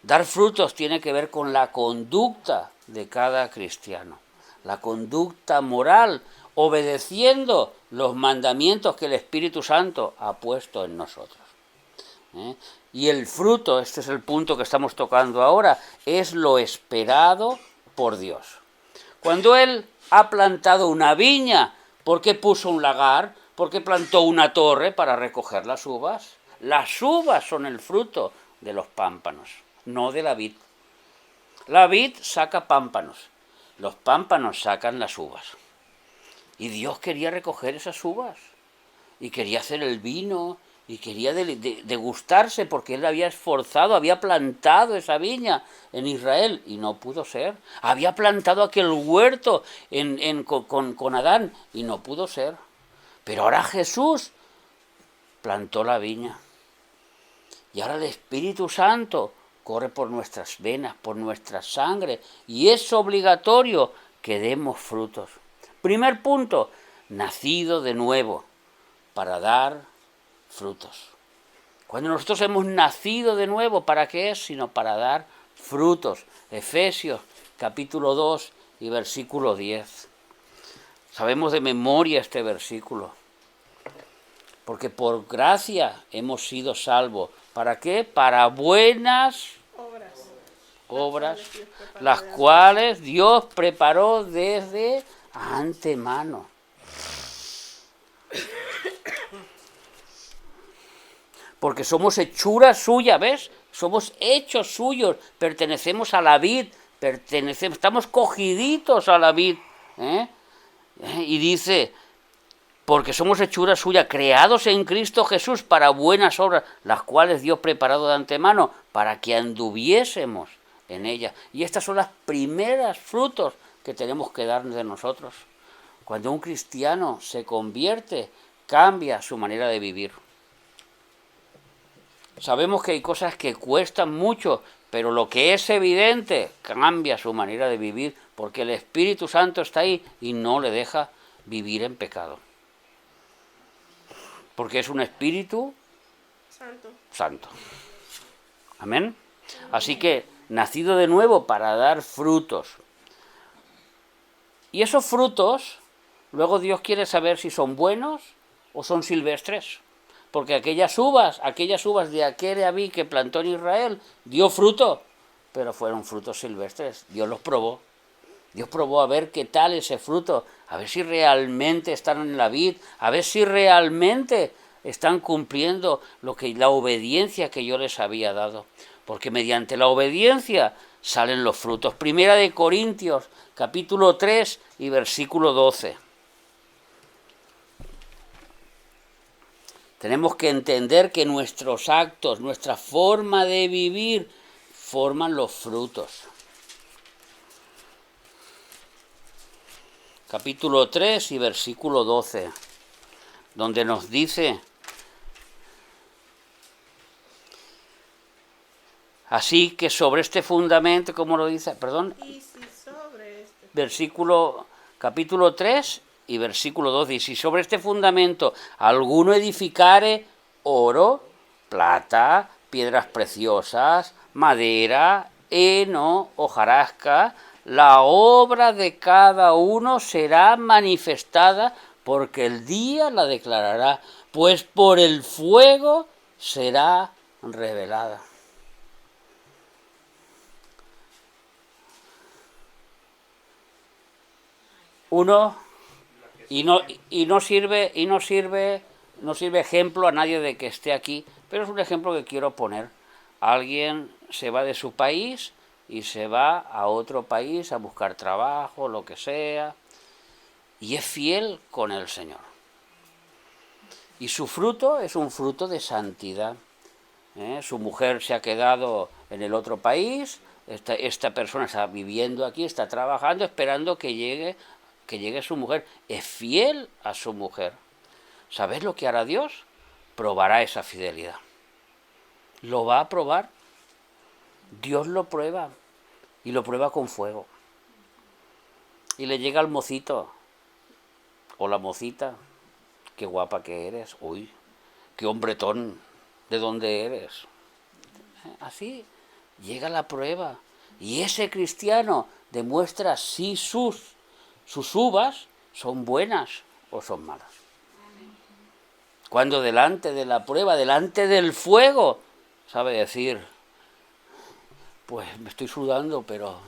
Dar frutos tiene que ver con la conducta de cada cristiano. La conducta moral, obedeciendo los mandamientos que el Espíritu Santo ha puesto en nosotros. Y el fruto, este es el punto que estamos tocando ahora, es lo esperado por Dios. Cuando Él ha plantado una viña, ¿por qué puso un lagar? ¿Por qué plantó una torre para recoger las uvas? Las uvas son el fruto de los pámpanos, no de la vid. La vid saca pámpanos. Los pámpanos sacan las uvas. Y Dios quería recoger esas uvas. Y quería hacer el vino, y quería degustarse porque él había esforzado, había plantado esa viña en Israel y no pudo ser. Había plantado aquel huerto con Adán y no pudo ser. Pero ahora Jesús plantó la viña. Y ahora el Espíritu Santo corre por nuestras venas, por nuestra sangre, y es obligatorio que demos frutos. Primer punto, nacido de nuevo para dar frutos. Cuando nosotros hemos nacido de nuevo, ¿para qué es? Sino para dar frutos. Efesios capítulo 2 y versículo 10. Sabemos de memoria este versículo. Porque por gracia hemos sido salvos. ¿Para qué? Para buenas obras, las cuales Dios preparó desde antemano. Porque somos hechura suya, ¿ves? Somos hechos suyos, pertenecemos a la vid, estamos cogiditos a la vid. Y dice, porque somos hechura suya, creados en Cristo Jesús para buenas obras, las cuales Dios preparado de antemano para que anduviésemos en ellas. Y estas son las primeras frutos que tenemos que dar de nosotros. Cuando un cristiano se convierte, cambia su manera de vivir. Sabemos que hay cosas que cuestan mucho, pero lo que es evidente cambia su manera de vivir, porque el Espíritu Santo está ahí y no le deja vivir en pecado. Porque es un Espíritu Santo. Amén. Así que, nacido de nuevo para dar frutos. Y esos frutos, luego Dios quiere saber si son buenos o son silvestres. Porque aquellas uvas de aquel David que plantó en Israel, dio fruto, pero fueron frutos silvestres. Dios los probó. Dios probó a ver qué tal ese fruto, a ver si realmente están en la vid, a ver si realmente están cumpliendo la obediencia que yo les había dado. Porque mediante la obediencia salen los frutos. Primera de Corintios, capítulo 3 y versículo 12. Tenemos que entender que nuestros actos, nuestra forma de vivir, forman los frutos. Capítulo 3 y versículo 12, donde nos dice, así que sobre este fundamento, ¿cómo lo dice? Perdón. Y si sobre este. Capítulo 3 y versículo 12, y si sobre este fundamento alguno edificare oro, plata, piedras preciosas, madera, heno, hojarasca, la obra de cada uno será manifestada, porque el día la declarará, pues por el fuego será revelada. No sirve ejemplo a nadie de que esté aquí, pero es un ejemplo que quiero poner. Alguien se va de su país y se va a otro país a buscar trabajo, lo que sea, y es fiel con el Señor. Y su fruto es un fruto de santidad. Su mujer se ha quedado en el otro país, esta persona está viviendo aquí, está trabajando, esperando que llegue su mujer. Es fiel a su mujer. ¿Sabes lo que hará Dios? Probará esa fidelidad. Lo va a probar. Dios lo prueba. Y lo prueba con fuego. Y le llega al mocito. O la mocita. Qué guapa que eres. Uy, qué hombretón. ¿De dónde eres? Así llega la prueba. Y ese cristiano demuestra si sus uvas son buenas o son malas. Cuando delante de la prueba, delante del fuego, sabe decir, pues me estoy sudando, pero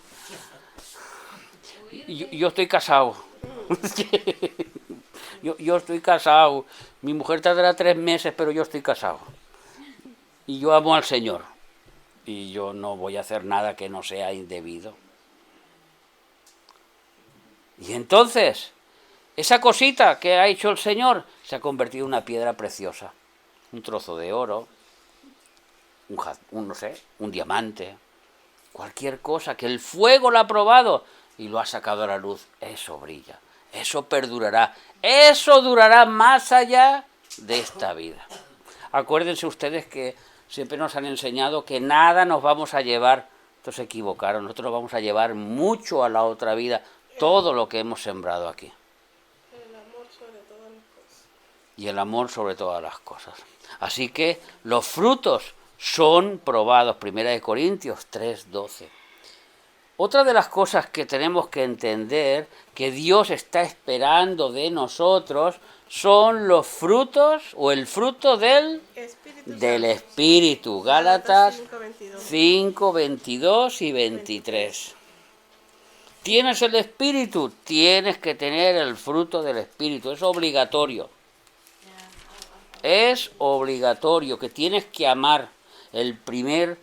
yo estoy casado. yo estoy casado. Mi mujer tardará 3 meses, pero yo estoy casado. Y yo amo al Señor. Y yo no voy a hacer nada que no sea indebido. Y entonces, esa cosita que ha hecho el Señor se ha convertido en una piedra preciosa. un trozo de oro, no sé, un diamante, cualquier cosa que el fuego lo ha probado y lo ha sacado a la luz, eso brilla, eso perdurará, eso durará más allá de esta vida. Acuérdense ustedes que siempre nos han enseñado que nada nos vamos a llevar, estos se equivocaron, nosotros nos vamos a llevar mucho a la otra vida, todo lo que hemos sembrado aquí. El amor sobre todas las cosas. Y el amor sobre todas las cosas. Así que los frutos son probados, 1 Corintios 3:12. Otra de las cosas que tenemos que entender, que Dios está esperando de nosotros, son los frutos o el fruto del Espíritu. Gálatas 5, 22 y 23. ¿Tienes el Espíritu? Tienes que tener el fruto del Espíritu. Es obligatorio. Es obligatorio que tienes que amar el primer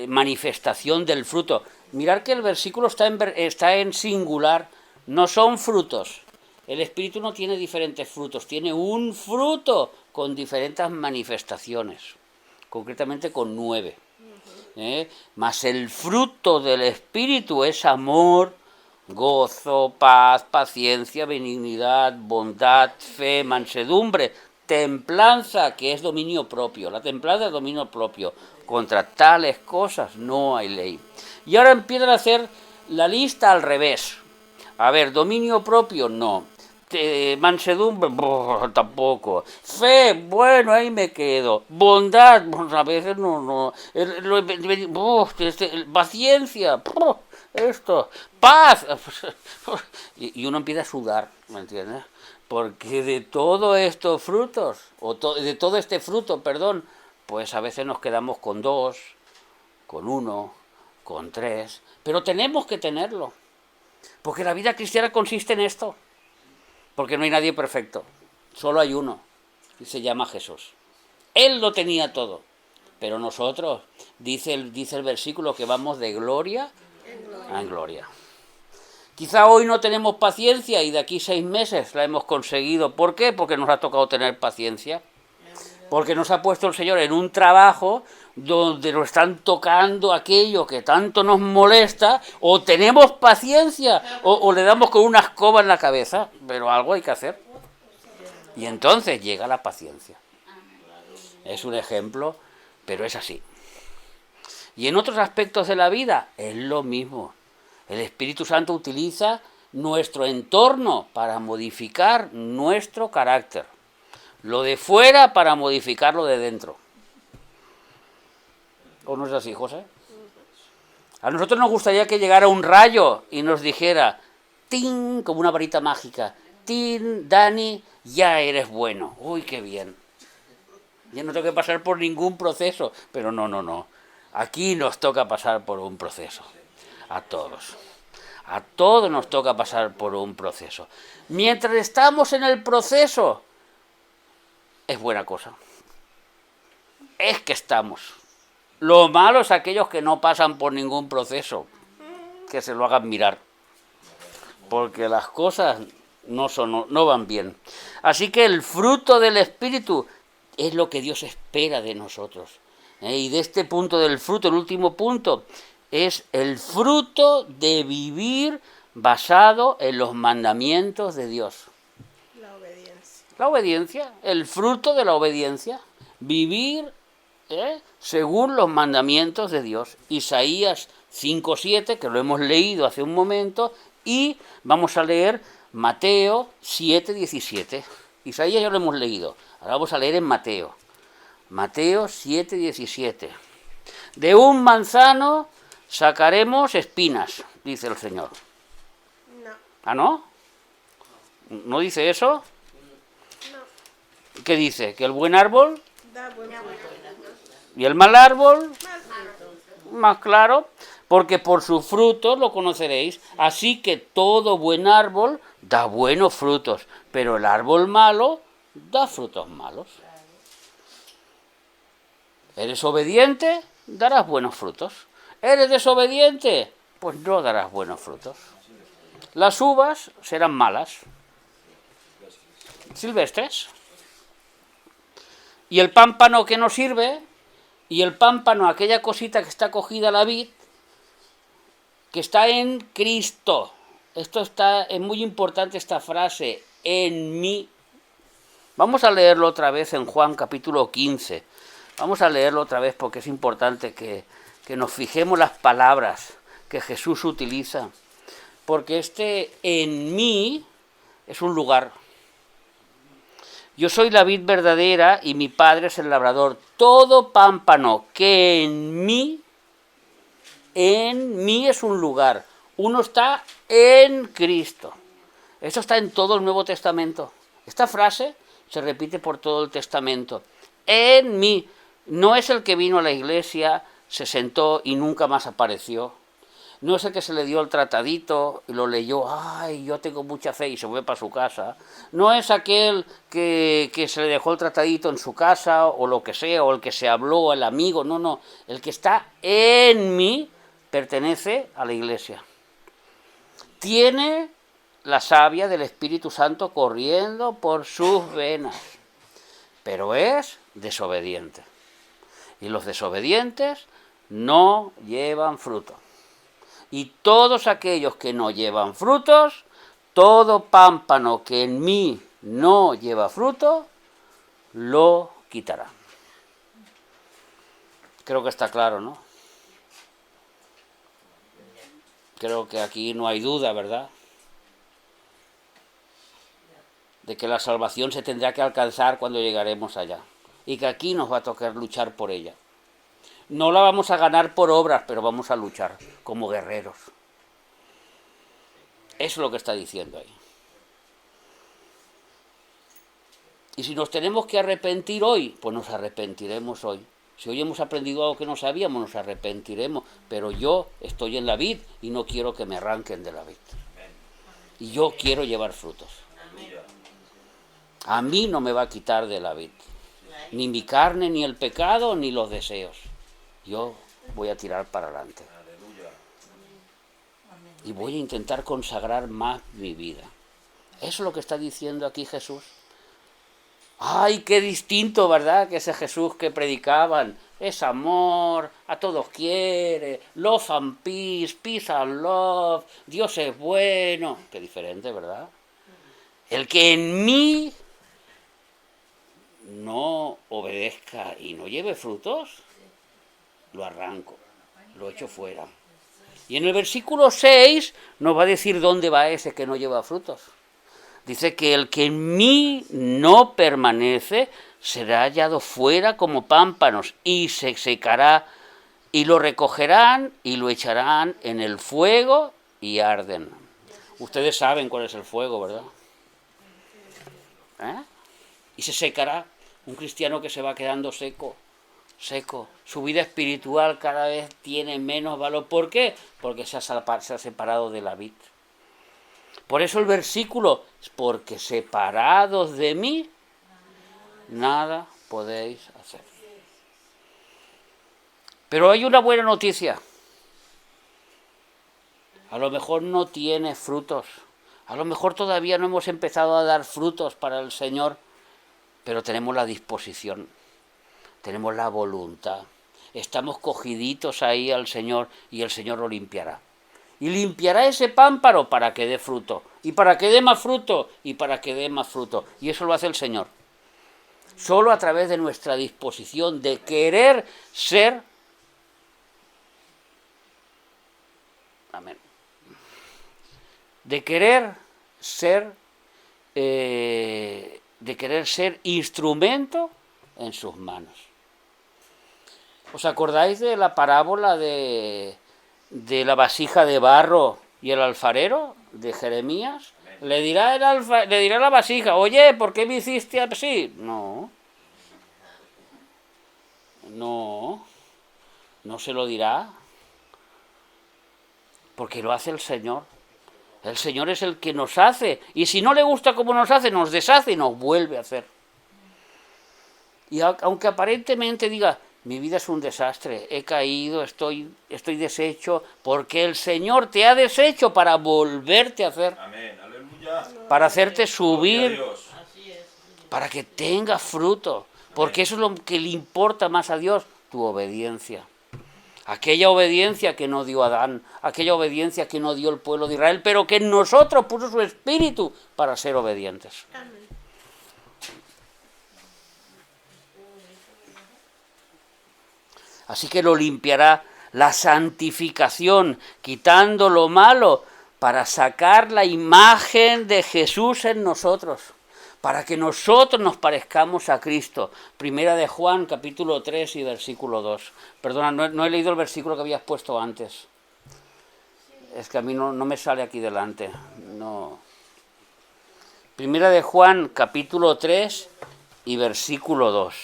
manifestación del fruto. Mirad que el versículo está en singular. No son frutos. El Espíritu no tiene diferentes frutos. Tiene un fruto con diferentes manifestaciones. Concretamente con 9. Mas el fruto del Espíritu es amor, gozo, paz, paciencia, benignidad, bondad, fe, mansedumbre, templanza, que es dominio propio. La templanza es dominio propio. Contra tales cosas no hay ley. Y ahora empiezan a hacer la lista al revés. A ver, dominio propio, no. Mansedumbre, tampoco. Fe, bueno, ahí me quedo. Bondad, a veces no. Paciencia, esto. Paz. Y uno empieza a sudar, ¿me entiendes? Porque de todos estos frutos, de todo este fruto, perdón, pues a veces nos quedamos con 2, con 1, con 3, pero tenemos que tenerlo, porque la vida cristiana consiste en esto, porque no hay nadie perfecto, solo hay uno, y se llama Jesús. Él lo tenía todo, pero nosotros, dice el versículo, que vamos de gloria en gloria. Quizá hoy no tenemos paciencia y de aquí 6 meses la hemos conseguido. ¿Por qué? Porque nos ha tocado tener paciencia. Porque nos ha puesto el Señor en un trabajo donde nos están tocando aquello que tanto nos molesta, o tenemos paciencia, o le damos con una escoba en la cabeza, pero algo hay que hacer. Y entonces llega la paciencia. Es un ejemplo, pero es así. Y en otros aspectos de la vida es lo mismo. El Espíritu Santo utiliza nuestro entorno para modificar nuestro carácter. Lo de fuera para modificar lo de dentro. ¿O no es así, José? A nosotros nos gustaría que llegara un rayo y nos dijera, ¡tin!, como una varita mágica, ¡tin!, Dani, ya eres bueno. ¡Uy, qué bien! Ya no tengo que pasar por ningún proceso. Pero no. Aquí nos toca pasar por un proceso. A todos. A todos nos toca pasar por un proceso. Mientras estamos en el proceso, es buena cosa. Es que estamos. Lo malo es aquellos que no pasan por ningún proceso, que se lo hagan mirar. Porque las cosas no van bien. Así que el fruto del Espíritu es lo que Dios espera de nosotros. Y de este punto del fruto, el último punto, es el fruto de vivir basado en los mandamientos de Dios. La obediencia. La obediencia, el fruto de la obediencia. Vivir según los mandamientos de Dios. Isaías 5:7, que lo hemos leído hace un momento, y vamos a leer Mateo 7:17. Isaías ya lo hemos leído, ahora vamos a leer en Mateo. Mateo 7:17. De un manzano sacaremos espinas, dice el Señor. No. ¿Ah, no? ¿No dice eso? No. ¿Qué dice? ¿Que el buen árbol Da buen fruto. y el mal árbol? Más fruto. Más claro, porque por su fruto lo conoceréis. Así que todo buen árbol da buenos frutos, pero el árbol malo da frutos malos. ¿Eres obediente? Darás buenos frutos. ¿Eres desobediente? Pues no darás buenos frutos. Las uvas serán malas. Silvestres. Y el pámpano que nos sirve, y el pámpano, aquella cosita que está cogida a la vid, que está en Cristo. Es muy importante esta frase, en mí. Vamos a leerlo otra vez en Juan capítulo 15. Vamos a leerlo otra vez porque es importante que nos fijemos las palabras que Jesús utiliza. Porque este en mí es un lugar. Yo soy la vid verdadera y mi Padre es el labrador. Todo pámpano que en mí es un lugar. Uno está en Cristo. Esto está en todo el Nuevo Testamento. Esta frase se repite por todo el Testamento. En mí. No es el que vino a la iglesia, se sentó y nunca más apareció. No es el que se le dio el tratadito y lo leyó, ay, yo tengo mucha fe y se fue para su casa. No es aquel que se le dejó el tratadito en su casa o lo que sea, o el que se habló, el amigo. No. El que está en mí pertenece a la iglesia. Tiene la savia del Espíritu Santo corriendo por sus venas, pero es desobediente. Y los desobedientes no llevan fruto. Y todos aquellos que no llevan frutos, todo pámpano que en mí no lleva fruto, lo quitará. Creo que está claro, ¿no? Creo que aquí no hay duda, ¿verdad? De que la salvación se tendrá que alcanzar cuando llegaremos allá. Y que aquí nos va a tocar luchar por ella. No la vamos a ganar por obras, pero vamos a luchar como guerreros. Eso es lo que está diciendo ahí. Y si nos tenemos que arrepentir hoy, pues nos arrepentiremos hoy. Si hoy hemos aprendido algo que no sabíamos, nos arrepentiremos. Pero yo estoy en la vid y no quiero que me arranquen de la vid. Y yo quiero llevar frutos. A mí no me va a quitar de la vid. Ni mi carne, ni el pecado, ni los deseos. Yo voy a tirar para adelante. Y voy a intentar consagrar más mi vida. Eso es lo que está diciendo aquí Jesús. ¡Ay, qué distinto!, ¿verdad?, que ese Jesús que predicaban. Es amor, a todos quiere, love and peace, peace and love, Dios es bueno. Qué diferente, ¿verdad? El que en mí no obedezca y no lleve frutos, lo arranco, lo echo fuera. Y en el versículo 6 nos va a decir dónde va ese que no lleva frutos. Dice que el que en mí no permanece será hallado fuera como pámpanos y se secará, y lo recogerán y lo echarán en el fuego y arden. Ustedes saben cuál es el fuego, ¿verdad? Y se secará. Un cristiano que se va quedando seco. Su vida espiritual cada vez tiene menos valor. ¿Por qué? Porque se ha separado de la vid. Por eso el versículo, porque separados de mí, nada podéis hacer. Pero hay una buena noticia. A lo mejor no tiene frutos. A lo mejor todavía no hemos empezado a dar frutos para el Señor, pero tenemos la disposición, tenemos la voluntad. Estamos cogiditos ahí al Señor y el Señor lo limpiará. Y limpiará ese pámpano para que dé fruto, y para que dé más fruto, y para que dé más fruto. Y eso lo hace el Señor. Solo a través de nuestra disposición de querer ser. Amén. De querer ser instrumento en sus manos. ¿Os acordáis de la parábola de la vasija de barro y el alfarero de Jeremías? Le dirá la vasija, oye, ¿por qué me hiciste así? No se lo dirá, porque lo hace el Señor. El Señor es el que nos hace, y si no le gusta cómo nos hace, nos deshace y nos vuelve a hacer. Y aunque aparentemente diga, mi vida es un desastre, he caído, estoy deshecho, porque el Señor te ha deshecho para volverte a hacer. Amén, aleluya. Para hacerte subir, Dios. para que tengas fruto, Porque eso es lo que le importa más a Dios, tu obediencia. Aquella obediencia que no dio Adán, aquella obediencia que no dio el pueblo de Israel, pero que en nosotros puso su espíritu para ser obedientes. Amén. Así que lo limpiará la santificación, quitando lo malo, para sacar la imagen de Jesús en nosotros, para que nosotros nos parezcamos a Cristo. Primera de Juan, capítulo 3 y versículo 2. Perdona, no he leído el versículo que habías puesto antes. Es que a mí no me sale aquí delante. No. Primera de Juan, capítulo 3 y versículo 2.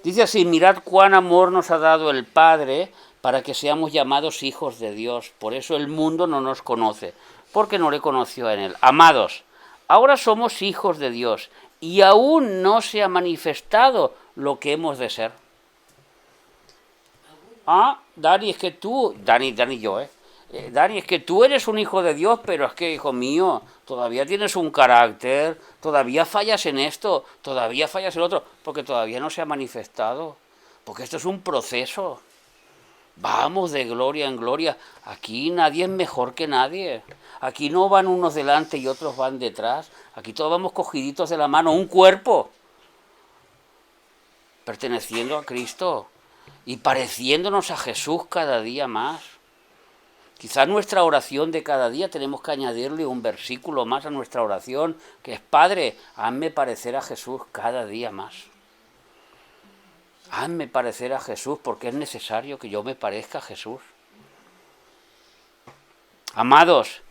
Dice así: mirad cuán amor nos ha dado el Padre para que seamos llamados hijos de Dios. Por eso el mundo no nos conoce, porque no le conoció en él. Amados, ahora somos hijos de Dios y aún no se ha manifestado lo que hemos de ser. Dani, es que tú, Dani y yo, Dani, es que tú eres un hijo de Dios, pero es que, hijo mío, todavía tienes un carácter, todavía fallas en esto, todavía fallas en otro, porque todavía no se ha manifestado, porque esto es un proceso. Vamos de gloria en gloria. Aquí nadie es mejor que nadie. Aquí no van unos delante y otros van detrás. Aquí todos vamos cogiditos de la mano, un cuerpo, perteneciendo a Cristo y pareciéndonos a Jesús cada día más. Quizás nuestra oración de cada día tenemos que añadirle un versículo más a nuestra oración, que es: Padre, hazme parecer a Jesús cada día más. Hazme parecer a Jesús, porque es necesario que yo me parezca a Jesús. Amados,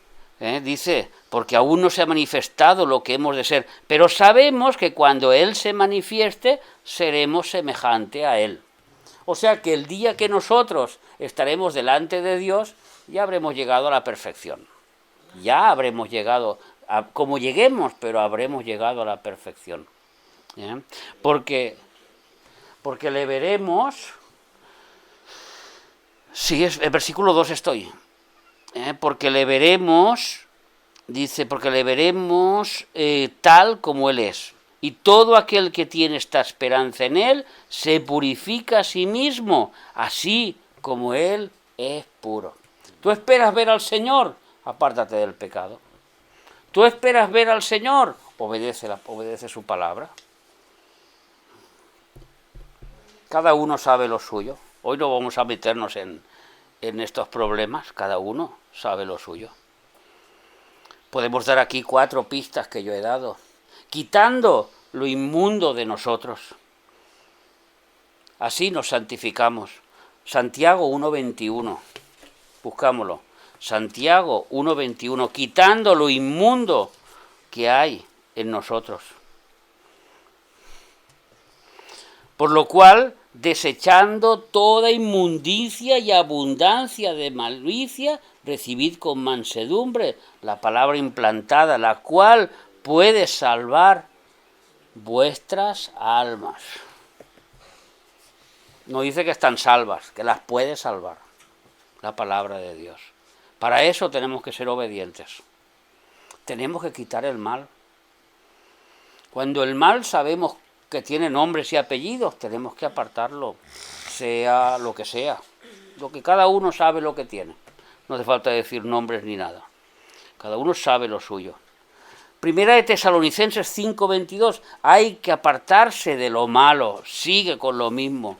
dice, porque aún no se ha manifestado lo que hemos de ser, pero sabemos que cuando Él se manifieste, seremos semejante a Él. O sea que el día que nosotros estaremos delante de Dios, ya habremos llegado a la perfección. Ya habremos llegado, como lleguemos, pero habremos llegado a la perfección. Porque le veremos, sí, es el versículo 2 estoy, porque le veremos, dice, porque le veremos tal como Él es. Y todo aquel que tiene esta esperanza en Él se purifica a sí mismo, así como Él es puro. ¿Tú esperas ver al Señor? Apártate del pecado. ¿Tú esperas ver al Señor? Obedece su palabra. Cada uno sabe lo suyo. Hoy no vamos a meternos en estos problemas. Cada uno sabe lo suyo. Podemos dar aquí 4 pistas que yo he dado. Quitando lo inmundo de nosotros. Así nos santificamos. Santiago 1:21. Buscámoslo. Santiago 1:21. Quitando lo inmundo que hay en nosotros. Por lo cual, desechando toda inmundicia y abundancia de malicia, recibid con mansedumbre la palabra implantada, la cual puede salvar vuestras almas. No dice que están salvas, que las puede salvar la palabra de Dios. Para eso tenemos que ser obedientes. Tenemos que quitar el mal. Cuando el mal sabemos que tiene nombres y apellidos, tenemos que apartarlo, sea lo que sea. Lo que cada uno sabe lo que tiene. No hace falta decir nombres ni nada. Cada uno sabe lo suyo. Primera de Tesalonicenses 5:22. Hay que apartarse de lo malo. Sigue con lo mismo.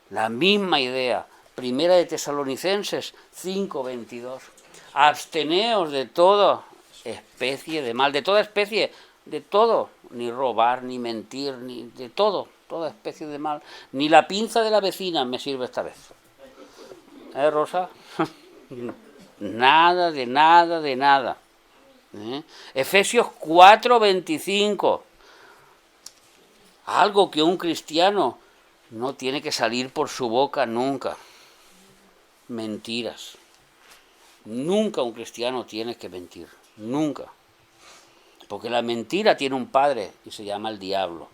La misma idea. Primera de Tesalonicenses 5:22. Absteneos de toda especie de mal. De toda especie, de todo. Ni robar, ni mentir, ni de todo. Toda especie de mal. Ni la pinza de la vecina me sirve esta vez. Rosa? Nada, de nada, de nada. Efesios 4:25. Algo que un cristiano no tiene que salir por su boca nunca. Mentiras. Nunca un cristiano tiene que mentir. Nunca. Porque la mentira tiene un padre y se llama el diablo.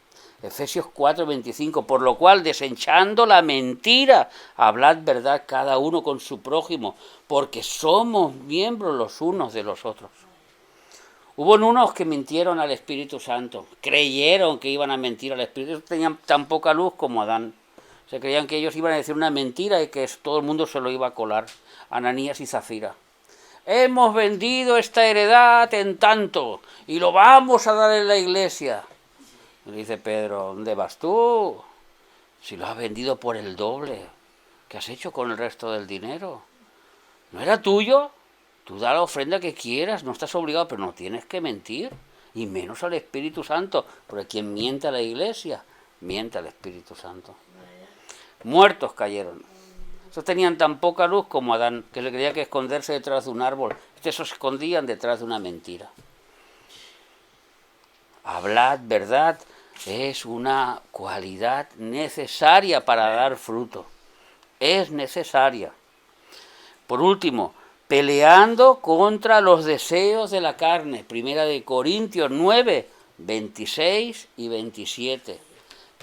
Efesios 4:25, por lo cual, desechando la mentira, hablad verdad cada uno con su prójimo, porque somos miembros los unos de los otros. Hubo unos que mintieron al Espíritu Santo, creyeron que iban a mentir al Espíritu, tenían tan poca luz como Adán. Se creían que ellos iban a decir una mentira y que todo el mundo se lo iba a colar. Ananías y Zafira. Hemos vendido esta heredad en tanto y lo vamos a dar en la iglesia. Le dice Pedro, ¿dónde vas tú? Si lo has vendido por el doble, ¿qué has hecho con el resto del dinero? ¿No era tuyo? Tú da la ofrenda que quieras, no estás obligado, pero no tienes que mentir, y menos al Espíritu Santo, porque quien miente a la iglesia, miente al Espíritu Santo. Muertos cayeron. Estos tenían tan poca luz como Adán, que se creía que esconderse detrás de un árbol. Estos se escondían detrás de una mentira. Hablad verdad es una cualidad necesaria para dar fruto. Es necesaria. Por último, peleando contra los deseos de la carne. Primera de Corintios 9, 26 y 27.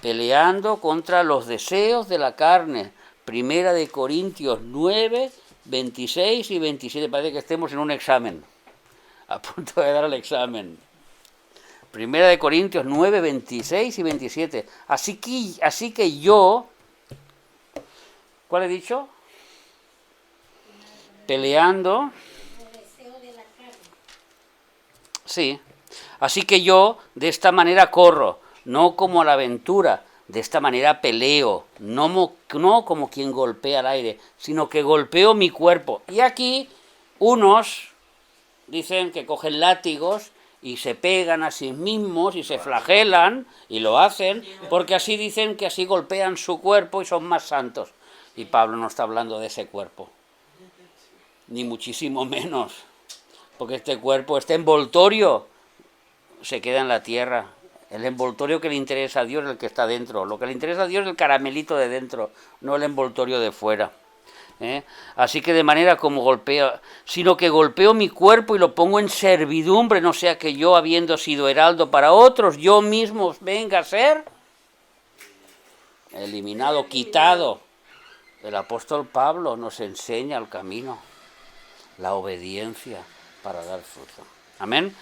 Peleando contra los deseos de la carne. Primera de Corintios 9, 26 y 27. Parece que estemos en un examen. A punto de dar el examen. Primera de Corintios 9, 26 y 27. Así que yo, ¿cuál he dicho? Peleando. Sí. Así que yo de esta manera corro, no como a la aventura, de esta manera peleo, no como quien golpea al aire, sino que golpeo mi cuerpo. Y aquí unos dicen que cogen látigos y se pegan a sí mismos y se flagelan, y lo hacen, porque así dicen que así golpean su cuerpo y son más santos. Y Pablo no está hablando de ese cuerpo, ni muchísimo menos, porque este cuerpo, este envoltorio, se queda en la tierra. El envoltorio que le interesa a Dios es el que está dentro. Lo que le interesa a Dios es el caramelito de dentro, no el envoltorio de fuera. Así que de manera como golpeo, sino que golpeo mi cuerpo y lo pongo en servidumbre, no sea que yo, habiendo sido heraldo para otros, yo mismo venga a ser eliminado, quitado. El apóstol Pablo nos enseña el camino, la obediencia para dar fruto. Amén.